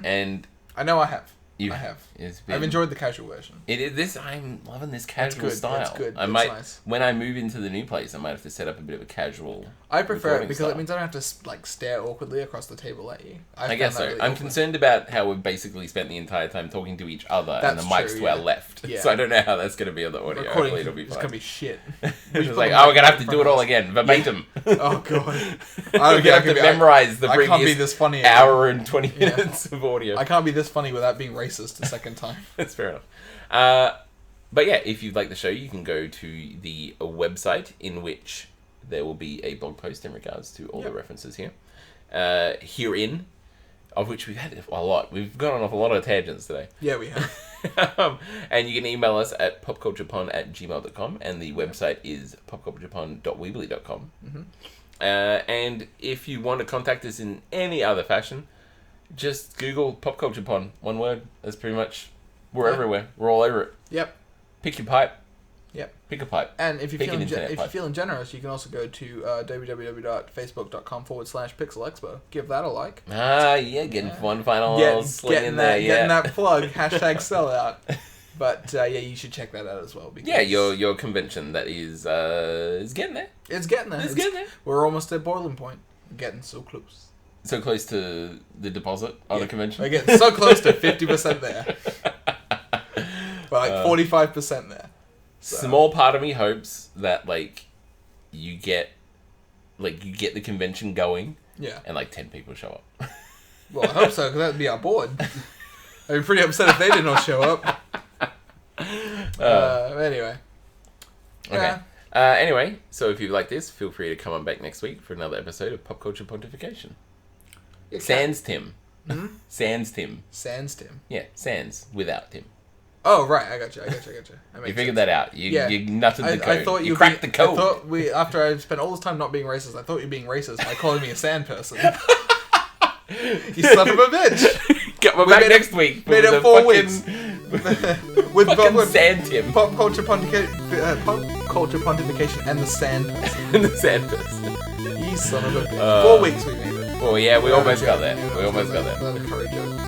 and I know I have. I have. I've I've enjoyed the casual version. I'm loving this casual good, style. it's good, I it's might nice. when I move into the new place, I might have to set up a bit of a casual. I prefer it recording because style. it means I don't have to like stare awkwardly across the table at you. I guess so. I'm concerned about how we've basically spent the entire time talking to each other and the That's mics true, to yeah. our left. Yeah. So I don't know how that's going to be on the audio. Recording Hopefully it'll be it's fine. gonna be shit. It's like, we're going to have to do it all again, verbatim. Oh god. We're going to have to memorize the I can't be previous this funny. hour and 20 minutes of audio. I can't be this funny without being racist a second time. That's fair enough. But yeah, if you like the show, you can go to the website in which there will be a blog post in regards to all the references here. Herein, of which we've had a lot. We've gone off a lot of tangents today. Yeah, we have. And you can email us at popculturepon@gmail.com, and the website is popculturepon.weebly.com. And if you want to contact us in any other fashion, just Google Pop Culture Pon. One word. That's pretty much... We're everywhere. We're all over it. Yep. Pick your pipe. Yep. Pick a pipe. And if you're Pick an feeling internet pipe. generous, you can also go to www.facebook.com/pixelexpo. Give that a like. Yeah, getting one final sling in there. Getting that plug. #sellout. But you should check that out as well. Because your convention that is getting there. It's getting there. It's getting there. We're almost at boiling point. We're getting so close. So close to the deposit on the convention. We're getting so close to 50% there. But 45% there. So. Small part of me hopes that you get the convention going. Yeah. And 10 people show up. Well, I hope so, because that'd be our board. I'd be pretty upset if they did not show up. Anyway. Okay. Anyway, so if you like this, feel free to come on back next week for another episode of Popculture Pontification. Sans Tim. Hmm? Sans Tim. Sans Tim. Yeah, Sans without Tim. Oh, right. I got you. You figured that out. You nutted the code. I thought you cracked the code. I thought after I spent all this time not being racist, I thought you were being racist by calling me a sand person. You son of a bitch. We're back next week. Made it 4 weeks. With Sand Tim. Popculture Pontification and the sand person. And the sand person. You son of a bitch. 4 weeks we made it. Well, yeah, we almost got there. We almost got there. Another curry joke.